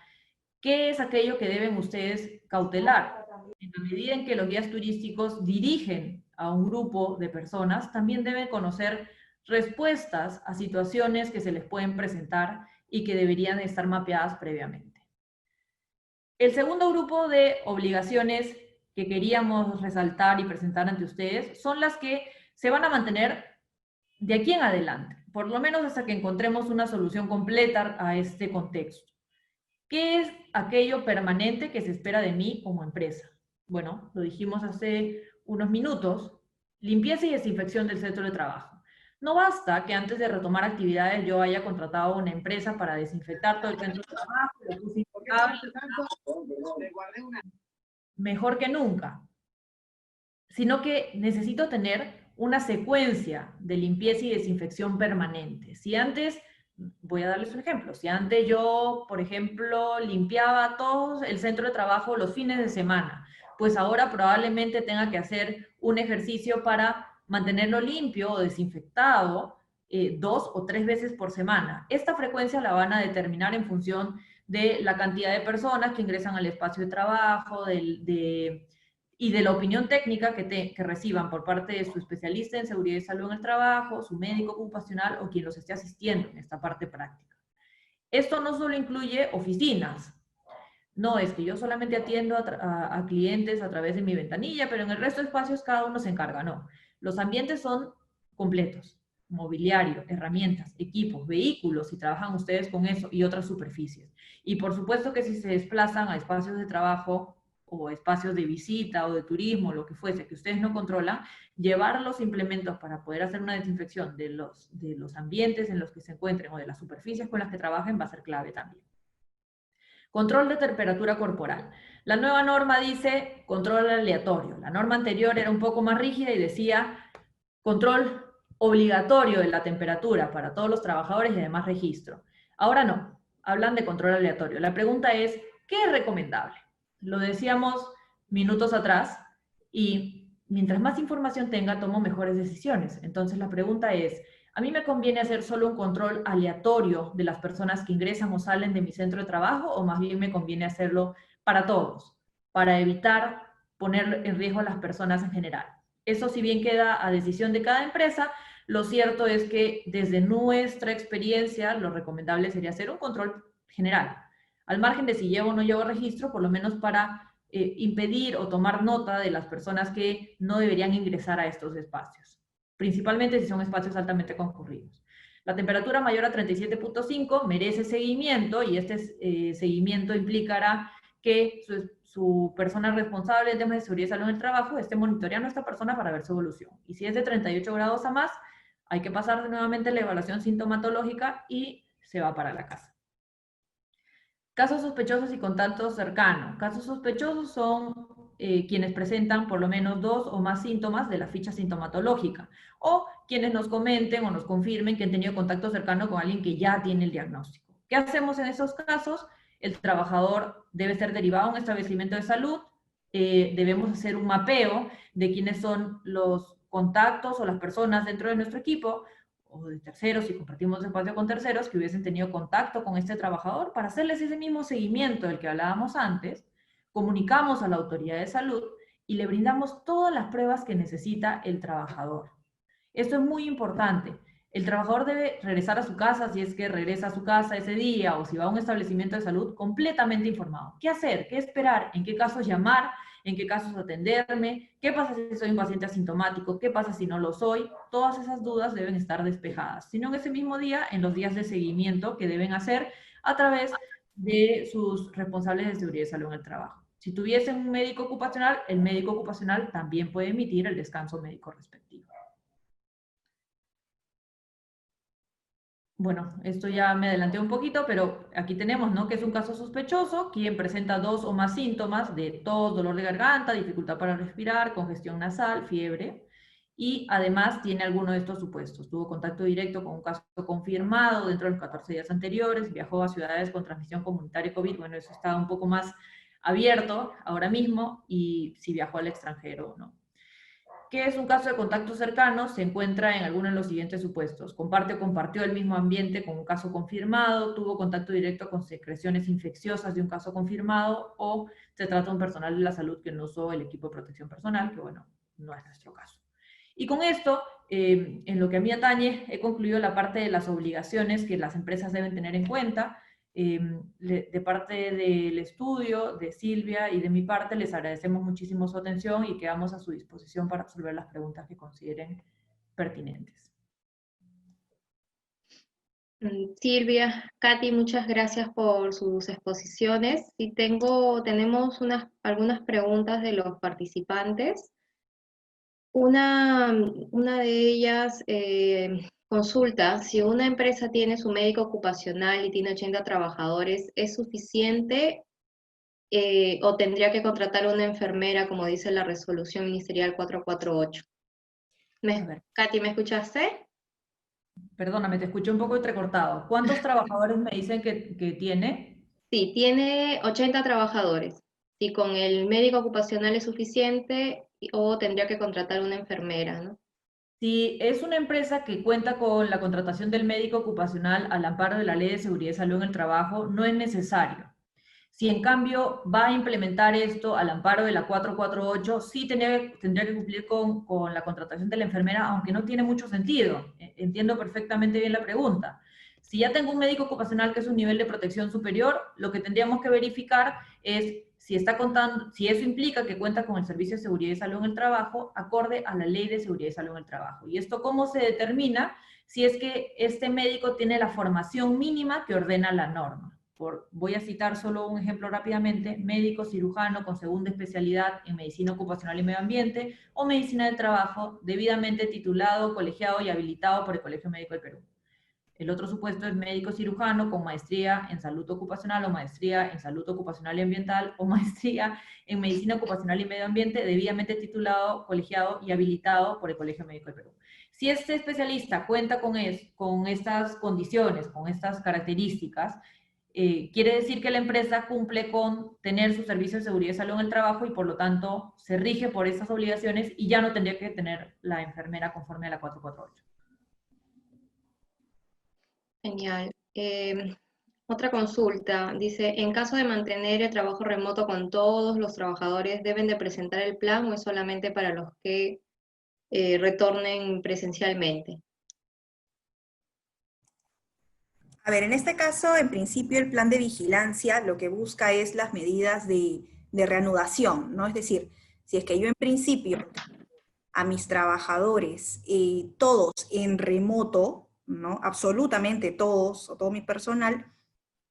¿Qué es aquello que deben ustedes cautelar? En la medida en que los guías turísticos dirigen a un grupo de personas, también deben conocer respuestas a situaciones que se les pueden presentar y que deberían estar mapeadas previamente. El segundo grupo de obligaciones que queríamos resaltar y presentar ante ustedes son las que se van a mantener de aquí en adelante, por lo menos hasta que encontremos una solución completa a este contexto. ¿Qué es aquello permanente que se espera de mí como empresa? Bueno, lo dijimos hace unos minutos, limpieza y desinfección del centro de trabajo. No basta que antes de retomar actividades yo haya contratado a una empresa para desinfectar todo el centro de trabajo, lo puse impecable, mejor que nunca, sino que necesito tener una secuencia de limpieza y desinfección permanente. Si antes, voy a darles un ejemplo, si antes yo, por ejemplo, limpiaba todo el centro de trabajo los fines de semana, pues ahora probablemente tenga que hacer un ejercicio para mantenerlo limpio o desinfectado 2 o 3 veces por semana. Esta frecuencia la van a determinar en función de la cantidad de personas que ingresan al espacio de trabajo, y de la opinión técnica que reciban por parte de su especialista en seguridad y salud en el trabajo, su médico ocupacional o quien los esté asistiendo en esta parte práctica. Esto no solo incluye oficinas. No es que yo solamente atiendo a clientes a través de mi ventanilla, pero en el resto de espacios cada uno se encarga. No. Los ambientes son completos. Mobiliario, herramientas, equipos, vehículos, si trabajan ustedes con eso, y otras superficies. Y por supuesto que si se desplazan a espacios de trabajo o espacios de visita o de turismo, lo que fuese, que ustedes no controlan, llevar los implementos para poder hacer una desinfección de los ambientes en los que se encuentren o de las superficies con las que trabajen va a ser clave también. Control de temperatura corporal. La nueva norma dice control aleatorio. La norma anterior era un poco más rígida y decía control obligatorio de la temperatura para todos los trabajadores y además registro. Ahora no, hablan de control aleatorio. La pregunta es, ¿qué es recomendable? Lo decíamos minutos atrás y mientras más información tenga, tomo mejores decisiones. Entonces la pregunta es, ¿a mí me conviene hacer solo un control aleatorio de las personas que ingresan o salen de mi centro de trabajo o más bien me conviene hacerlo para todos, para evitar poner en riesgo a las personas en general? Eso, si bien queda a decisión de cada empresa, lo cierto es que desde nuestra experiencia lo recomendable sería hacer un control general, al margen de si llevo o no llevo registro, por lo menos para impedir o tomar nota de las personas que no deberían ingresar a estos espacios, principalmente si son espacios altamente concurridos. La temperatura mayor a 37.5 merece seguimiento y este seguimiento implicará que su persona responsable en temas de seguridad y salud en el trabajo esté monitoreando a esta persona para ver su evolución. Y si es de 38 grados a más, hay que pasar nuevamente la evaluación sintomatológica y se va para la casa. Casos sospechosos y contacto cercano. Casos sospechosos son quienes presentan por lo menos 2 o más síntomas de la ficha sintomatológica, o quienes nos comenten o nos confirmen que han tenido contacto cercano con alguien que ya tiene el diagnóstico. ¿Qué hacemos en esos casos? El trabajador debe ser derivado a un establecimiento de salud, debemos hacer un mapeo de quiénes son los contactos o las personas dentro de nuestro equipo, o de terceros, si compartimos espacio con terceros, que hubiesen tenido contacto con este trabajador, para hacerles ese mismo seguimiento del que hablábamos antes, comunicamos a la autoridad de salud y le brindamos todas las pruebas que necesita el trabajador. Esto es muy importante. El trabajador debe regresar a su casa, si es que regresa a su casa ese día, o si va a un establecimiento de salud, completamente informado. ¿Qué hacer? ¿Qué esperar? ¿En qué casos llamar? ¿En qué casos atenderme? ¿Qué pasa si soy un paciente asintomático? ¿Qué pasa si no lo soy? Todas esas dudas deben estar despejadas. Si no en ese mismo día, en los días de seguimiento que deben hacer a través de sus responsables de seguridad y salud en el trabajo. Si tuviesen un médico ocupacional, el médico ocupacional también puede emitir el descanso médico respectivo. bueno, esto ya me adelanté un poquito, pero aquí tenemos, ¿no? Que es un caso sospechoso, quien presenta 2 o más síntomas de tos, dolor de garganta, dificultad para respirar, congestión nasal, fiebre, y además tiene alguno de estos supuestos. Tuvo contacto directo con un caso confirmado dentro de los 14 días anteriores, viajó a ciudades con transmisión comunitaria COVID, bueno, eso está un poco más abierto ahora mismo, y si viajó al extranjero o no. ¿Qué es un caso de contacto cercano? Se encuentra en alguno de los siguientes supuestos. Comparte o compartió el mismo ambiente con un caso confirmado, tuvo contacto directo con secreciones infecciosas de un caso confirmado, o se trata de un personal de la salud que no usó el equipo de protección personal, que bueno, no es nuestro caso. Y con esto, en lo que a mí atañe, he concluido la parte de las obligaciones que las empresas deben tener en cuenta. De parte del estudio, de Silvia y de mi parte, les agradecemos muchísimo su atención y quedamos a su disposición para resolver las preguntas que consideren pertinentes. Silvia, Katy, muchas gracias por sus exposiciones. Y tenemos algunas preguntas de los participantes. Una de ellas consulta si una empresa tiene su médico ocupacional y tiene 80 trabajadores, ¿es suficiente o tendría que contratar una enfermera, como dice la resolución ministerial 448? Katy, ¿me escuchaste? Perdóname, te escuché un poco entrecortado. ¿Cuántos trabajadores me dicen que tiene? Sí, tiene 80 trabajadores. Si con el médico ocupacional es suficiente o tendría que contratar una enfermera, ¿no? Si es una empresa que cuenta con la contratación del médico ocupacional al amparo de la Ley de Seguridad y Salud en el Trabajo, no es necesario. Si en cambio va a implementar esto al amparo de la 448, sí tendría que cumplir con la contratación de la enfermera, aunque no tiene mucho sentido. Entiendo perfectamente bien la pregunta. Si ya tengo un médico ocupacional que es un nivel de protección superior, lo que tendríamos que verificar es si eso implica que cuenta con el Servicio de Seguridad y Salud en el Trabajo, acorde a la Ley de Seguridad y Salud en el Trabajo. ¿Y esto cómo se determina? Si es que este médico tiene la formación mínima que ordena la norma. Voy a citar solo un ejemplo rápidamente: médico cirujano con segunda especialidad en medicina ocupacional y medio ambiente o medicina del trabajo, debidamente titulado, colegiado y habilitado por el Colegio Médico del Perú. El otro supuesto es médico cirujano con maestría en salud ocupacional o maestría en salud ocupacional y ambiental o maestría en medicina ocupacional y medio ambiente, debidamente titulado, colegiado y habilitado por el Colegio Médico del Perú. Si este especialista cuenta con estas condiciones, con estas características, quiere decir que la empresa cumple con tener su servicio de seguridad y salud en el trabajo y por lo tanto se rige por esas obligaciones y ya no tendría que tener la enfermera conforme a la 448. Genial. Otra consulta, dice, en caso de mantener el trabajo remoto con todos los trabajadores, ¿deben de presentar el plan o es solamente para los que retornen presencialmente? A ver, en este caso, en principio, el plan de vigilancia lo que busca es las medidas de reanudación, ¿no? Es decir, si es que yo en principio a mis trabajadores, todos en remoto, ¿no? Absolutamente todos, o todo mi personal,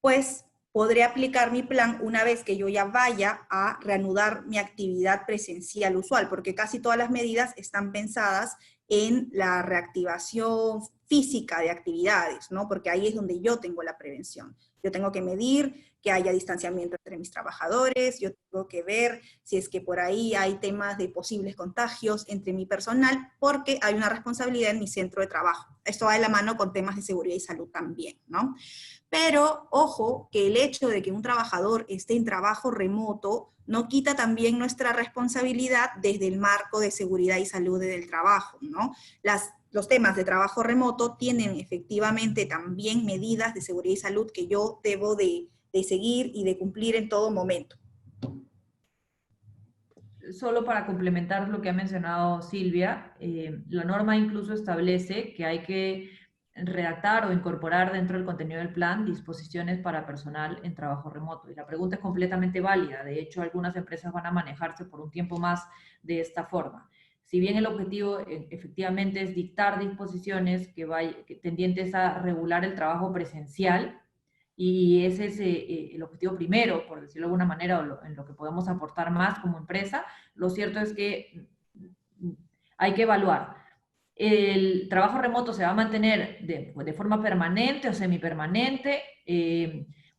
pues podré aplicar mi plan una vez que yo ya vaya a reanudar mi actividad presencial usual, porque casi todas las medidas están pensadas en la reactivación física de actividades, ¿no? Porque ahí es donde yo tengo la prevención. Yo tengo que medir que haya distanciamiento entre mis trabajadores, yo tengo que ver si es que por ahí hay temas de posibles contagios entre mi personal, porque hay una responsabilidad en mi centro de trabajo. Esto va de la mano con temas de seguridad y salud también, ¿no? Pero, ojo, que el hecho de que un trabajador esté en trabajo remoto no quita también nuestra responsabilidad desde el marco de seguridad y salud del trabajo, ¿no? Los temas de trabajo remoto tienen efectivamente también medidas de seguridad y salud que yo debo de seguir y de cumplir en todo momento. Solo para complementar lo que ha mencionado Silvia, la norma incluso establece que hay que redactar o incorporar dentro del contenido del plan disposiciones para personal en trabajo remoto. Y la pregunta es completamente válida. De hecho, algunas empresas van a manejarse por un tiempo más de esta forma. Si bien el objetivo efectivamente es dictar disposiciones que tendientes a regular el trabajo presencial, y ese es el objetivo primero, por decirlo de alguna manera, o en lo que podemos aportar más como empresa, lo cierto es que hay que evaluar. El trabajo remoto se va a mantener de forma permanente o semipermanente.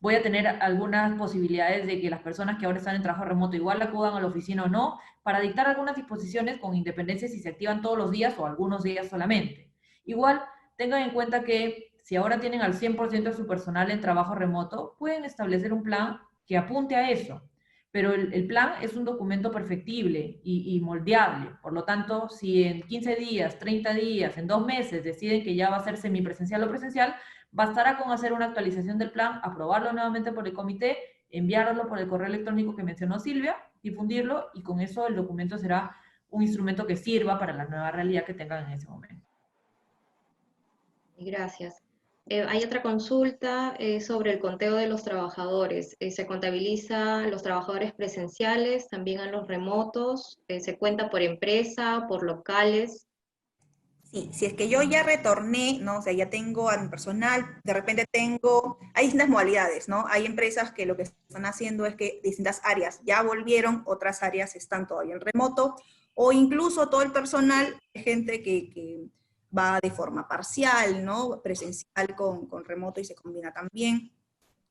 Voy a tener algunas posibilidades de que las personas que ahora están en trabajo remoto igual acudan a la oficina o no, para dictar algunas disposiciones con independencia si se activan todos los días o algunos días solamente. Igual, tengan en cuenta que si ahora tienen al 100% de su personal en trabajo remoto, pueden establecer un plan que apunte a eso. Pero el plan es un documento perfectible y moldeable. Por lo tanto, si en 15 días, 30 días, en 2 meses deciden que ya va a ser semipresencial o presencial, bastará con hacer una actualización del plan, aprobarlo nuevamente por el comité, enviarlo por el correo electrónico que mencionó Silvia, difundirlo, y con eso el documento será un instrumento que sirva para la nueva realidad que tengan en ese momento. Gracias. Hay otra consulta sobre el conteo de los trabajadores. ¿Se contabiliza a los trabajadores presenciales, también a los remotos? ¿Se cuenta por empresa, por locales? Sí, si es que yo ya retorné, ¿no? O sea, ya tengo a mi personal, de repente tengo, hay distintas modalidades, ¿no? Hay empresas que lo que están haciendo es que distintas áreas ya volvieron, otras áreas están todavía en remoto, o incluso todo el personal, gente que va de forma parcial, ¿no? Presencial con remoto y se combina también.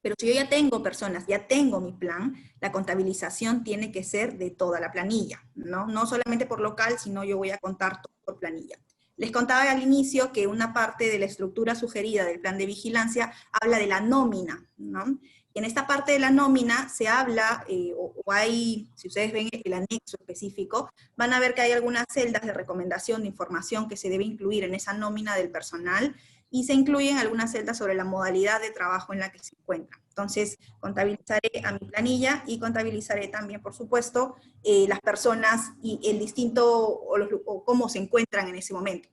Pero si yo ya tengo personas, ya tengo mi plan, la contabilización tiene que ser de toda la planilla, ¿no? No solamente por local, sino yo voy a contar todo por planilla. Les contaba al inicio que una parte de la estructura sugerida del plan de vigilancia habla de la nómina, ¿no? Y en esta parte de la nómina se habla, o hay, si ustedes ven el anexo específico, van a ver que hay algunas celdas de recomendación de información que se debe incluir en esa nómina del personal, y se incluyen algunas celdas sobre la modalidad de trabajo en la que se encuentran. Entonces, contabilizaré a mi planilla y contabilizaré también, por supuesto, las personas y el distinto o cómo se encuentran en ese momento.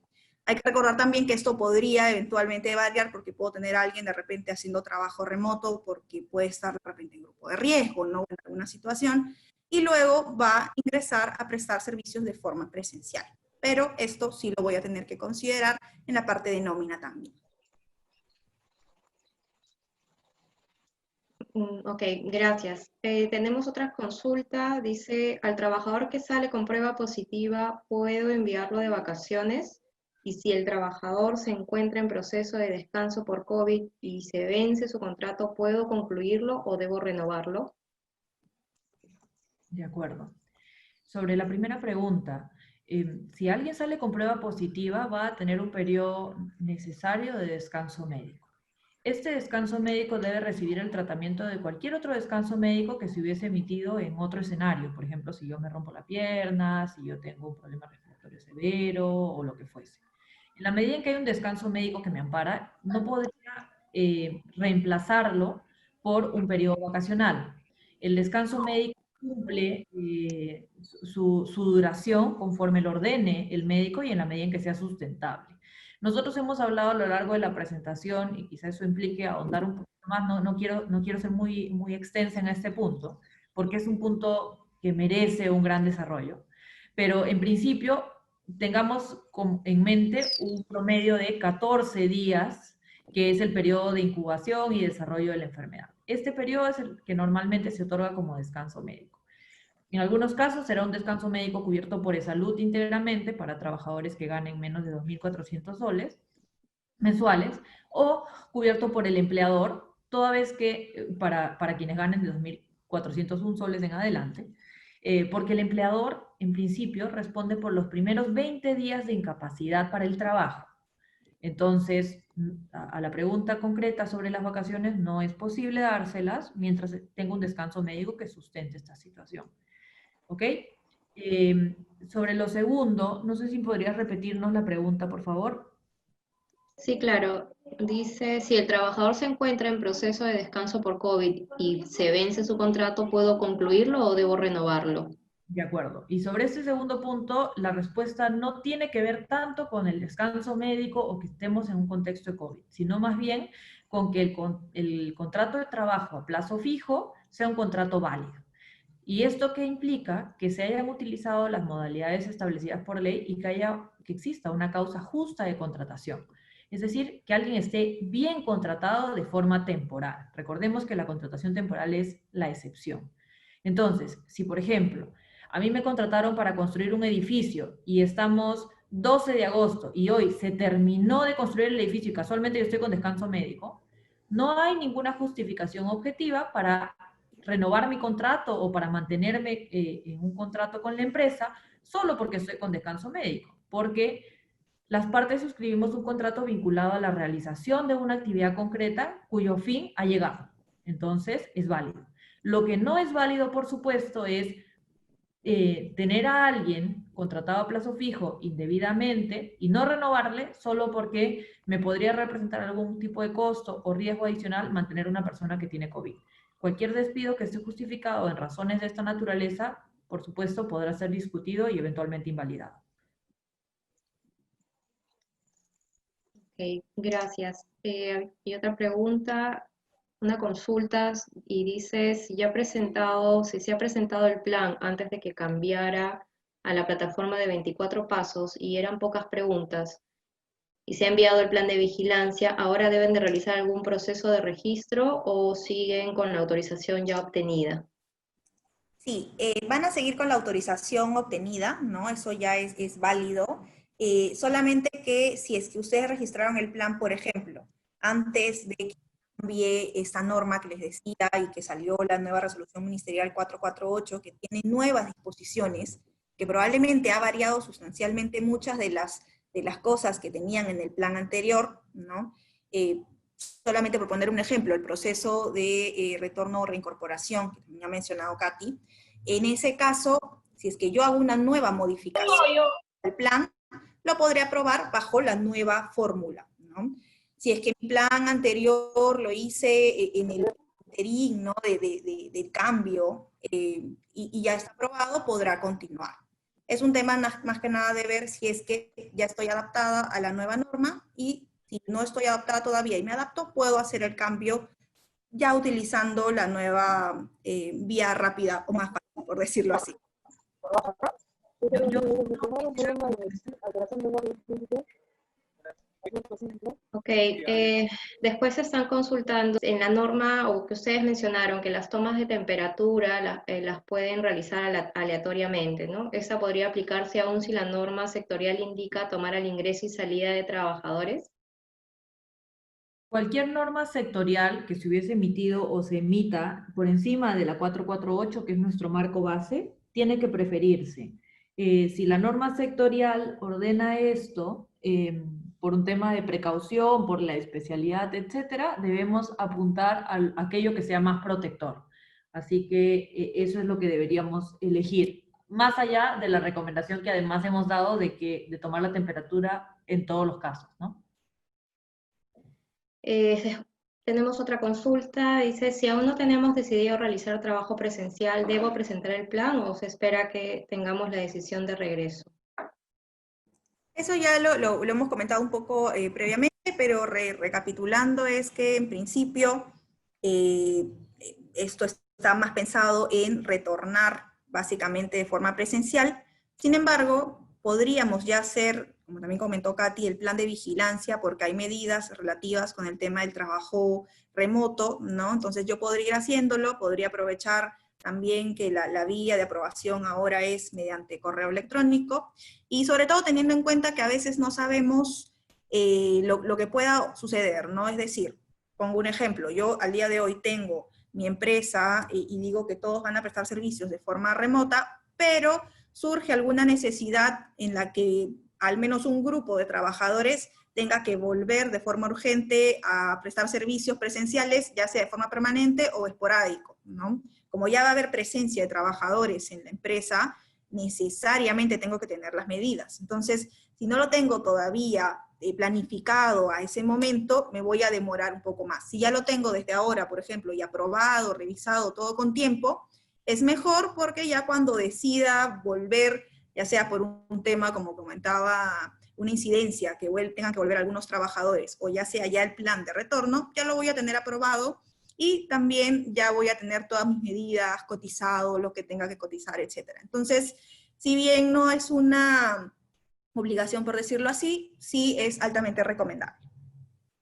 Hay que recordar también que esto podría eventualmente variar porque puedo tener a alguien de repente haciendo trabajo remoto porque puede estar de repente en grupo de riesgo, ¿no? En alguna situación, y luego va a ingresar a prestar servicios de forma presencial. Pero esto sí lo voy a tener que considerar en la parte de nómina también. Ok, gracias. Tenemos otra consulta, dice, al trabajador que sale con prueba positiva, ¿puedo enviarlo de vacaciones? Y si el trabajador se encuentra en proceso de descanso por COVID y se vence su contrato, ¿puedo concluirlo o debo renovarlo? De acuerdo. Sobre la primera pregunta, si alguien sale con prueba positiva, va a tener un periodo necesario de descanso médico. Este descanso médico debe recibir el tratamiento de cualquier otro descanso médico que se hubiese emitido en otro escenario. Por ejemplo, si yo me rompo la pierna, si yo tengo un problema respiratorio severo o lo que fuese. En la medida en que hay un descanso médico que me ampara, no podría reemplazarlo por un periodo vacacional. El descanso médico cumple su duración conforme lo ordene el médico y en la medida en que sea sustentable. Nosotros hemos hablado a lo largo de la presentación, y quizás eso implique ahondar un poquito más, no quiero ser muy extensa en este punto, porque es un punto que merece un gran desarrollo. Pero en principio, tengamos en mente un promedio de 14 días, que es el periodo de incubación y desarrollo de la enfermedad. Este periodo es el que normalmente se otorga como descanso médico. En algunos casos será un descanso médico cubierto por Esalud íntegramente para trabajadores que ganen menos de 2.400 soles mensuales, o cubierto por el empleador, toda vez que para quienes ganen de 2.401 soles en adelante, porque el empleador, en principio, responde por los primeros 20 días de incapacidad para el trabajo. Entonces, a la pregunta concreta sobre las vacaciones, no es posible dárselas mientras tenga un descanso médico que sustente esta situación. ¿Ok? Sobre lo segundo, no sé si podrías repetirnos la pregunta, por favor. Sí, claro. Dice, si el trabajador se encuentra en proceso de descanso por COVID y se vence su contrato, ¿puedo concluirlo o debo renovarlo? De acuerdo. Y sobre este segundo punto, la respuesta no tiene que ver tanto con el descanso médico o que estemos en un contexto de COVID, sino más bien con que el contrato de trabajo a plazo fijo sea un contrato válido. ¿Y esto qué implica? Que se hayan utilizado las modalidades establecidas por ley y que exista una causa justa de contratación. Es decir, que alguien esté bien contratado de forma temporal. Recordemos que la contratación temporal es la excepción. Entonces, si por ejemplo, a mí me contrataron para construir un edificio y estamos 12 de agosto y hoy se terminó de construir el edificio y casualmente yo estoy con descanso médico, no hay ninguna justificación objetiva para renovar mi contrato o para mantenerme en un contrato con la empresa solo porque estoy con descanso médico, porque las partes suscribimos un contrato vinculado a la realización de una actividad concreta cuyo fin ha llegado. Entonces, es válido. Lo que no es válido, por supuesto, es tener a alguien contratado a plazo fijo indebidamente y no renovarle solo porque me podría representar algún tipo de costo o riesgo adicional mantener a una persona que tiene COVID. Cualquier despido que esté justificado en razones de esta naturaleza, por supuesto, podrá ser discutido y eventualmente invalidado. Ok, gracias. Y otra pregunta, una consulta, y dice si se ha presentado el plan antes de que cambiara a la plataforma de 24 pasos y eran pocas preguntas, y se ha enviado el plan de vigilancia, ¿ahora deben de realizar algún proceso de registro o siguen con la autorización ya obtenida? Sí, van a seguir con la autorización obtenida, ¿no? Eso ya es válido. Solamente que si es que ustedes registraron el plan, por ejemplo, antes de que cambie esta norma que les decía y que salió la nueva resolución ministerial 448, que tiene nuevas disposiciones, que probablemente ha variado sustancialmente muchas de las cosas que tenían en el plan anterior, ¿no? Solamente por poner un ejemplo, el proceso de retorno o reincorporación, que también ha mencionado Katy, en ese caso, si es que yo hago una nueva modificación al plan, lo podré aprobar bajo la nueva fórmula, ¿no? Si es que mi plan anterior lo hice en el interín, ¿no? del cambio y ya está aprobado, podrá continuar. Es un tema más que nada de ver si es que ya estoy adaptada a la nueva norma y si no estoy adaptada todavía y me adapto, puedo hacer el cambio ya utilizando la nueva vía rápida o más fácil, por decirlo así. Ok, después se están consultando en la norma o que ustedes mencionaron que las tomas de temperatura las pueden realizar aleatoriamente, ¿no? ¿Esa podría aplicarse aún si la norma sectorial indica tomar al ingreso y salida de trabajadores? Cualquier norma sectorial que se hubiese emitido o se emita por encima de la 448, que es nuestro marco base, tiene que preferirse. Si la norma sectorial ordena esto, por un tema de precaución, por la especialidad, etcétera, debemos apuntar a aquello que sea más protector. Así que eso es lo que deberíamos elegir, más allá de la recomendación que además hemos dado de tomar la temperatura en todos los casos, ¿no? Tenemos otra consulta, dice, si aún no tenemos decidido realizar trabajo presencial, ¿debo presentar el plan o se espera que tengamos la decisión de regreso? Eso ya lo hemos comentado un poco previamente, pero recapitulando es que en principio esto está más pensado en retornar básicamente de forma presencial. Sin embargo, podríamos ya hacer, como también comentó Katy, el plan de vigilancia, porque hay medidas relativas con el tema del trabajo remoto, ¿no? Entonces yo podría ir haciéndolo, podría aprovechar también que la vía de aprobación ahora es mediante correo electrónico, y sobre todo teniendo en cuenta que a veces no sabemos lo que pueda suceder, ¿no? Es decir, pongo un ejemplo, yo al día de hoy tengo mi empresa y digo que todos van a prestar servicios de forma remota, pero surge alguna necesidad en la que al menos un grupo de trabajadores tenga que volver de forma urgente a prestar servicios presenciales, ya sea de forma permanente o esporádico, ¿no? Como ya va a haber presencia de trabajadores en la empresa, necesariamente tengo que tener las medidas. Entonces, si no lo tengo todavía planificado a ese momento, me voy a demorar un poco más. Si ya lo tengo desde ahora, por ejemplo, y aprobado, revisado, todo con tiempo, es mejor porque ya cuando decida volver, ya sea por un tema, como comentaba, una incidencia, que tengan que volver algunos trabajadores, o ya sea ya el plan de retorno, ya lo voy a tener aprobado y también ya voy a tener todas mis medidas, cotizado, lo que tenga que cotizar, etc. Entonces, si bien no es una obligación, por decirlo así, sí es altamente recomendable.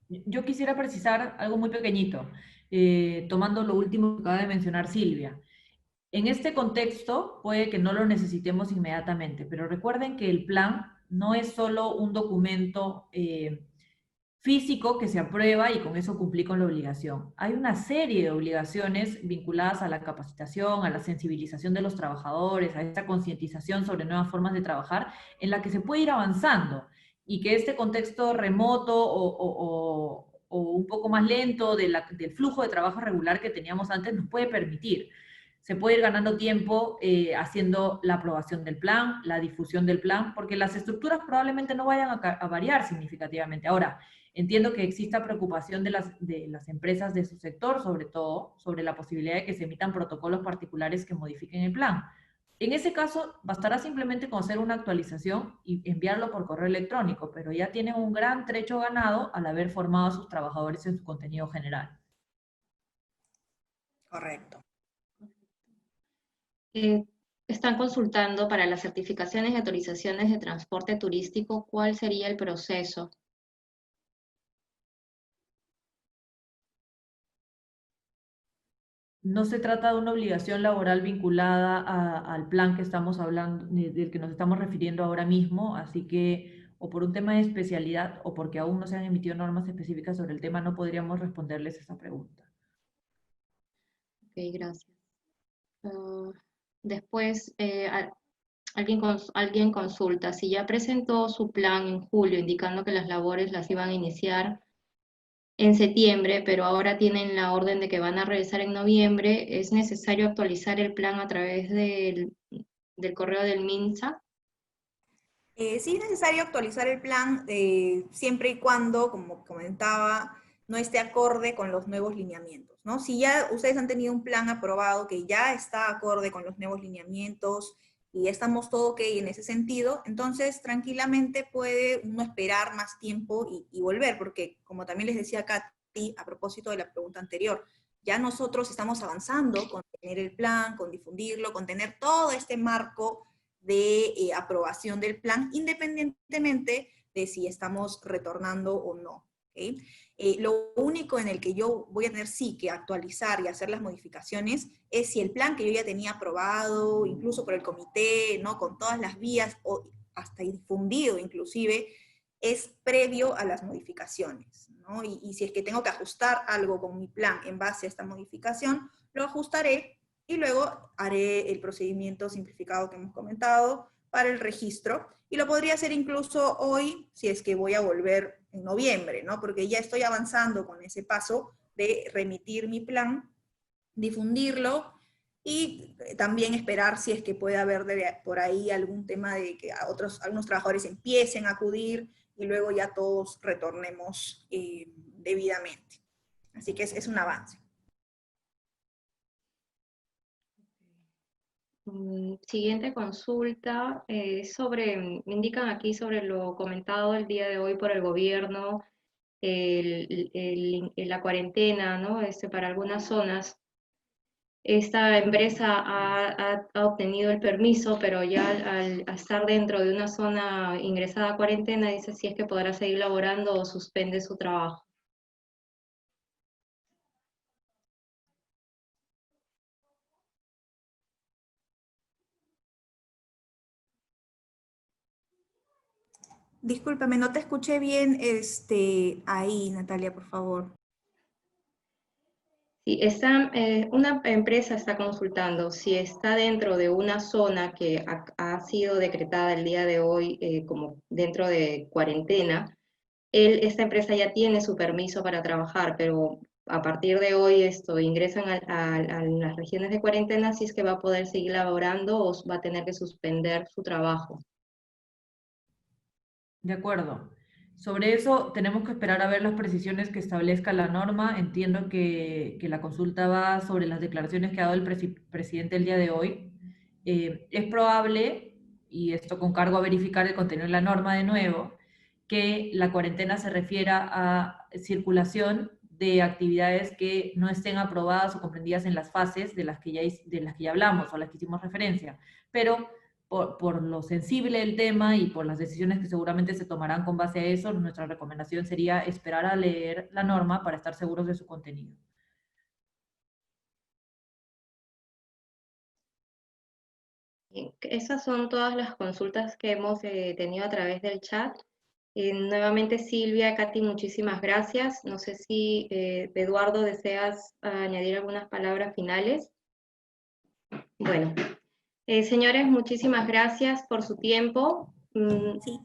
Yo quisiera precisar algo muy pequeñito, tomando lo último que acaba de mencionar Silvia. En este contexto puede que no lo necesitemos inmediatamente, pero recuerden que el plan No es solo un documento físico que se aprueba y con eso cumplí con la obligación. Hay una serie de obligaciones vinculadas a la capacitación, a la sensibilización de los trabajadores, a esta concientización sobre nuevas formas de trabajar, en la que se puede ir avanzando y que este contexto remoto o un poco más lento del flujo de trabajo regular que teníamos antes nos puede permitir. Se puede ir ganando tiempo haciendo la aprobación del plan, la difusión del plan, porque las estructuras probablemente no vayan a variar significativamente. Ahora, entiendo que exista preocupación de las empresas de su sector, sobre todo, sobre la posibilidad de que se emitan protocolos particulares que modifiquen el plan. En ese caso, bastará simplemente con hacer una actualización y enviarlo por correo electrónico, pero ya tienen un gran trecho ganado al haber formado a sus trabajadores en su contenido general. Correcto. Están consultando para las certificaciones y autorizaciones de transporte turístico, ¿cuál sería el proceso? No se trata de una obligación laboral vinculada al plan que estamos hablando, del que nos estamos refiriendo ahora mismo, así que o por un tema de especialidad o porque aún no se han emitido normas específicas sobre el tema, no podríamos responderles esa pregunta. Ok, gracias. Después, alguien consulta, si ya presentó su plan en julio indicando que las labores las iban a iniciar en septiembre, pero ahora tienen la orden de que van a regresar en noviembre, ¿es necesario actualizar el plan a través del correo del MINSA? Sí es necesario actualizar el plan siempre y cuando, como comentaba, no esté acorde con los nuevos lineamientos, ¿no? Si ya ustedes han tenido un plan aprobado que ya está acorde con los nuevos lineamientos y ya estamos todo ok en ese sentido, entonces tranquilamente puede uno esperar más tiempo y volver, porque como también les decía Katy, a propósito de la pregunta anterior, ya nosotros estamos avanzando con tener el plan, con difundirlo, con tener todo este marco de aprobación del plan, independientemente de si estamos retornando o no. ¿Okay? Lo único en el que yo voy a tener sí que actualizar y hacer las modificaciones es si el plan que yo ya tenía aprobado, incluso por el comité, ¿no? Con todas las vías, o hasta difundido inclusive, es previo a las modificaciones, ¿no? Y si es que tengo que ajustar algo con mi plan en base a esta modificación, lo ajustaré y luego haré el procedimiento simplificado que hemos comentado para el registro, y lo podría hacer incluso hoy, si es que voy a volver en noviembre, ¿no? Porque ya estoy avanzando con ese paso de remitir mi plan, difundirlo, y también esperar si es que puede haber por ahí algún tema de que algunos trabajadores empiecen a acudir, y luego ya todos retornemos debidamente. Así que es un avance. Siguiente consulta, me indican aquí sobre lo comentado el día de hoy por el gobierno, la cuarentena, ¿no? Para algunas zonas. Esta empresa ha obtenido el permiso, pero ya al estar dentro de una zona ingresada a cuarentena, dice si es que podrá seguir laborando o suspende su trabajo. Discúlpame, no te escuché bien ahí, Natalia, por favor. Sí, una empresa está consultando si está dentro de una zona que ha sido decretada el día de hoy como dentro de cuarentena. Esta empresa ya tiene su permiso para trabajar, pero a partir de hoy ingresan a las regiones de cuarentena, si es que va a poder seguir laborando o va a tener que suspender su trabajo. De acuerdo. Sobre eso tenemos que esperar a ver las precisiones que establezca la norma. Entiendo que la consulta va sobre las declaraciones que ha dado el presidente el día de hoy. Es probable, y esto con cargo a verificar el contenido de la norma de nuevo, que la cuarentena se refiera a circulación de actividades que no estén aprobadas o comprendidas en las fases de las que ya hablamos o a las que hicimos referencia. Pero por lo sensible del tema y por las decisiones que seguramente se tomarán con base a eso, nuestra recomendación sería esperar a leer la norma para estar seguros de su contenido. Esas son todas las consultas que hemos tenido a través del chat. Nuevamente Silvia, Katy, muchísimas gracias. No sé si Eduardo deseas añadir algunas palabras finales. Bueno, señores, muchísimas gracias por su tiempo. Sí.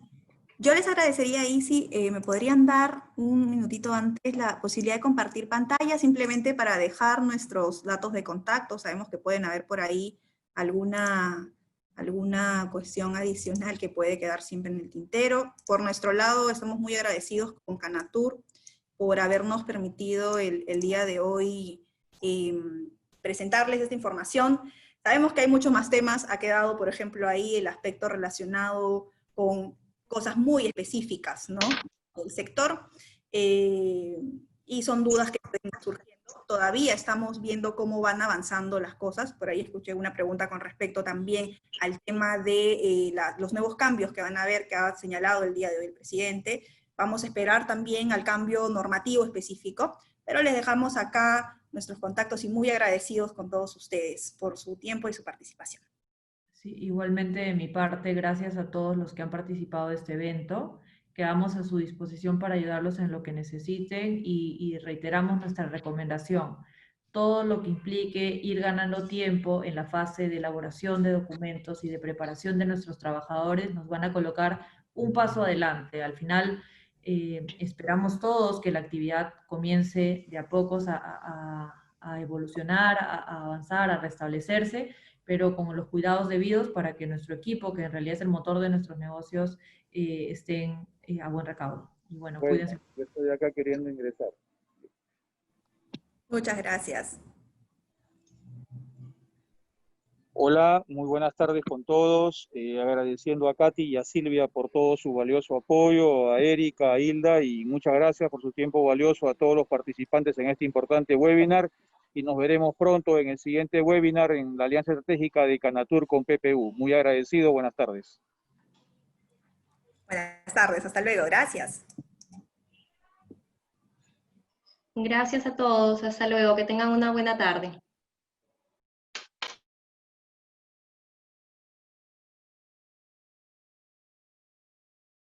Yo les agradecería ahí si me podrían dar un minutito antes la posibilidad de compartir pantalla, simplemente para dejar nuestros datos de contacto. Sabemos que pueden haber por ahí alguna cuestión adicional que puede quedar siempre en el tintero. Por nuestro lado, estamos muy agradecidos con Canatur por habernos permitido el día de hoy presentarles esta información. Sabemos que hay muchos más temas, ha quedado, por ejemplo, ahí el aspecto relacionado con cosas muy específicas, ¿no? Del sector, y son dudas que pueden ir surgiendo. Todavía estamos viendo cómo van avanzando las cosas. Por ahí escuché una pregunta con respecto también al tema de los nuevos cambios que van a haber, que ha señalado el día de hoy el presidente. Vamos a esperar también al cambio normativo específico, pero les dejamos acá nuestros contactos y muy agradecidos con todos ustedes por su tiempo y su participación. Sí, igualmente de mi parte, gracias a todos los que han participado de este evento. Quedamos a su disposición para ayudarlos en lo que necesiten y reiteramos nuestra recomendación. Todo lo que implique ir ganando tiempo en la fase de elaboración de documentos y de preparación de nuestros trabajadores nos van a colocar un paso adelante. Al final, esperamos todos que la actividad comience de a pocos a evolucionar, a avanzar, a restablecerse, pero con los cuidados debidos para que nuestro equipo, que en realidad es el motor de nuestros negocios, estén a buen recaudo. Y bueno, cuídense. Yo estoy acá queriendo ingresar. Muchas gracias. Hola, muy buenas tardes con todos. Agradeciendo a Katy y a Silvia por todo su valioso apoyo, a Erika, a Hilda, y muchas gracias por su tiempo valioso a todos los participantes en este importante webinar. Y nos veremos pronto en el siguiente webinar en la Alianza Estratégica de Canatur con PPU. Muy agradecido, buenas tardes. Buenas tardes, hasta luego, gracias. Gracias a todos, hasta luego, que tengan una buena tarde.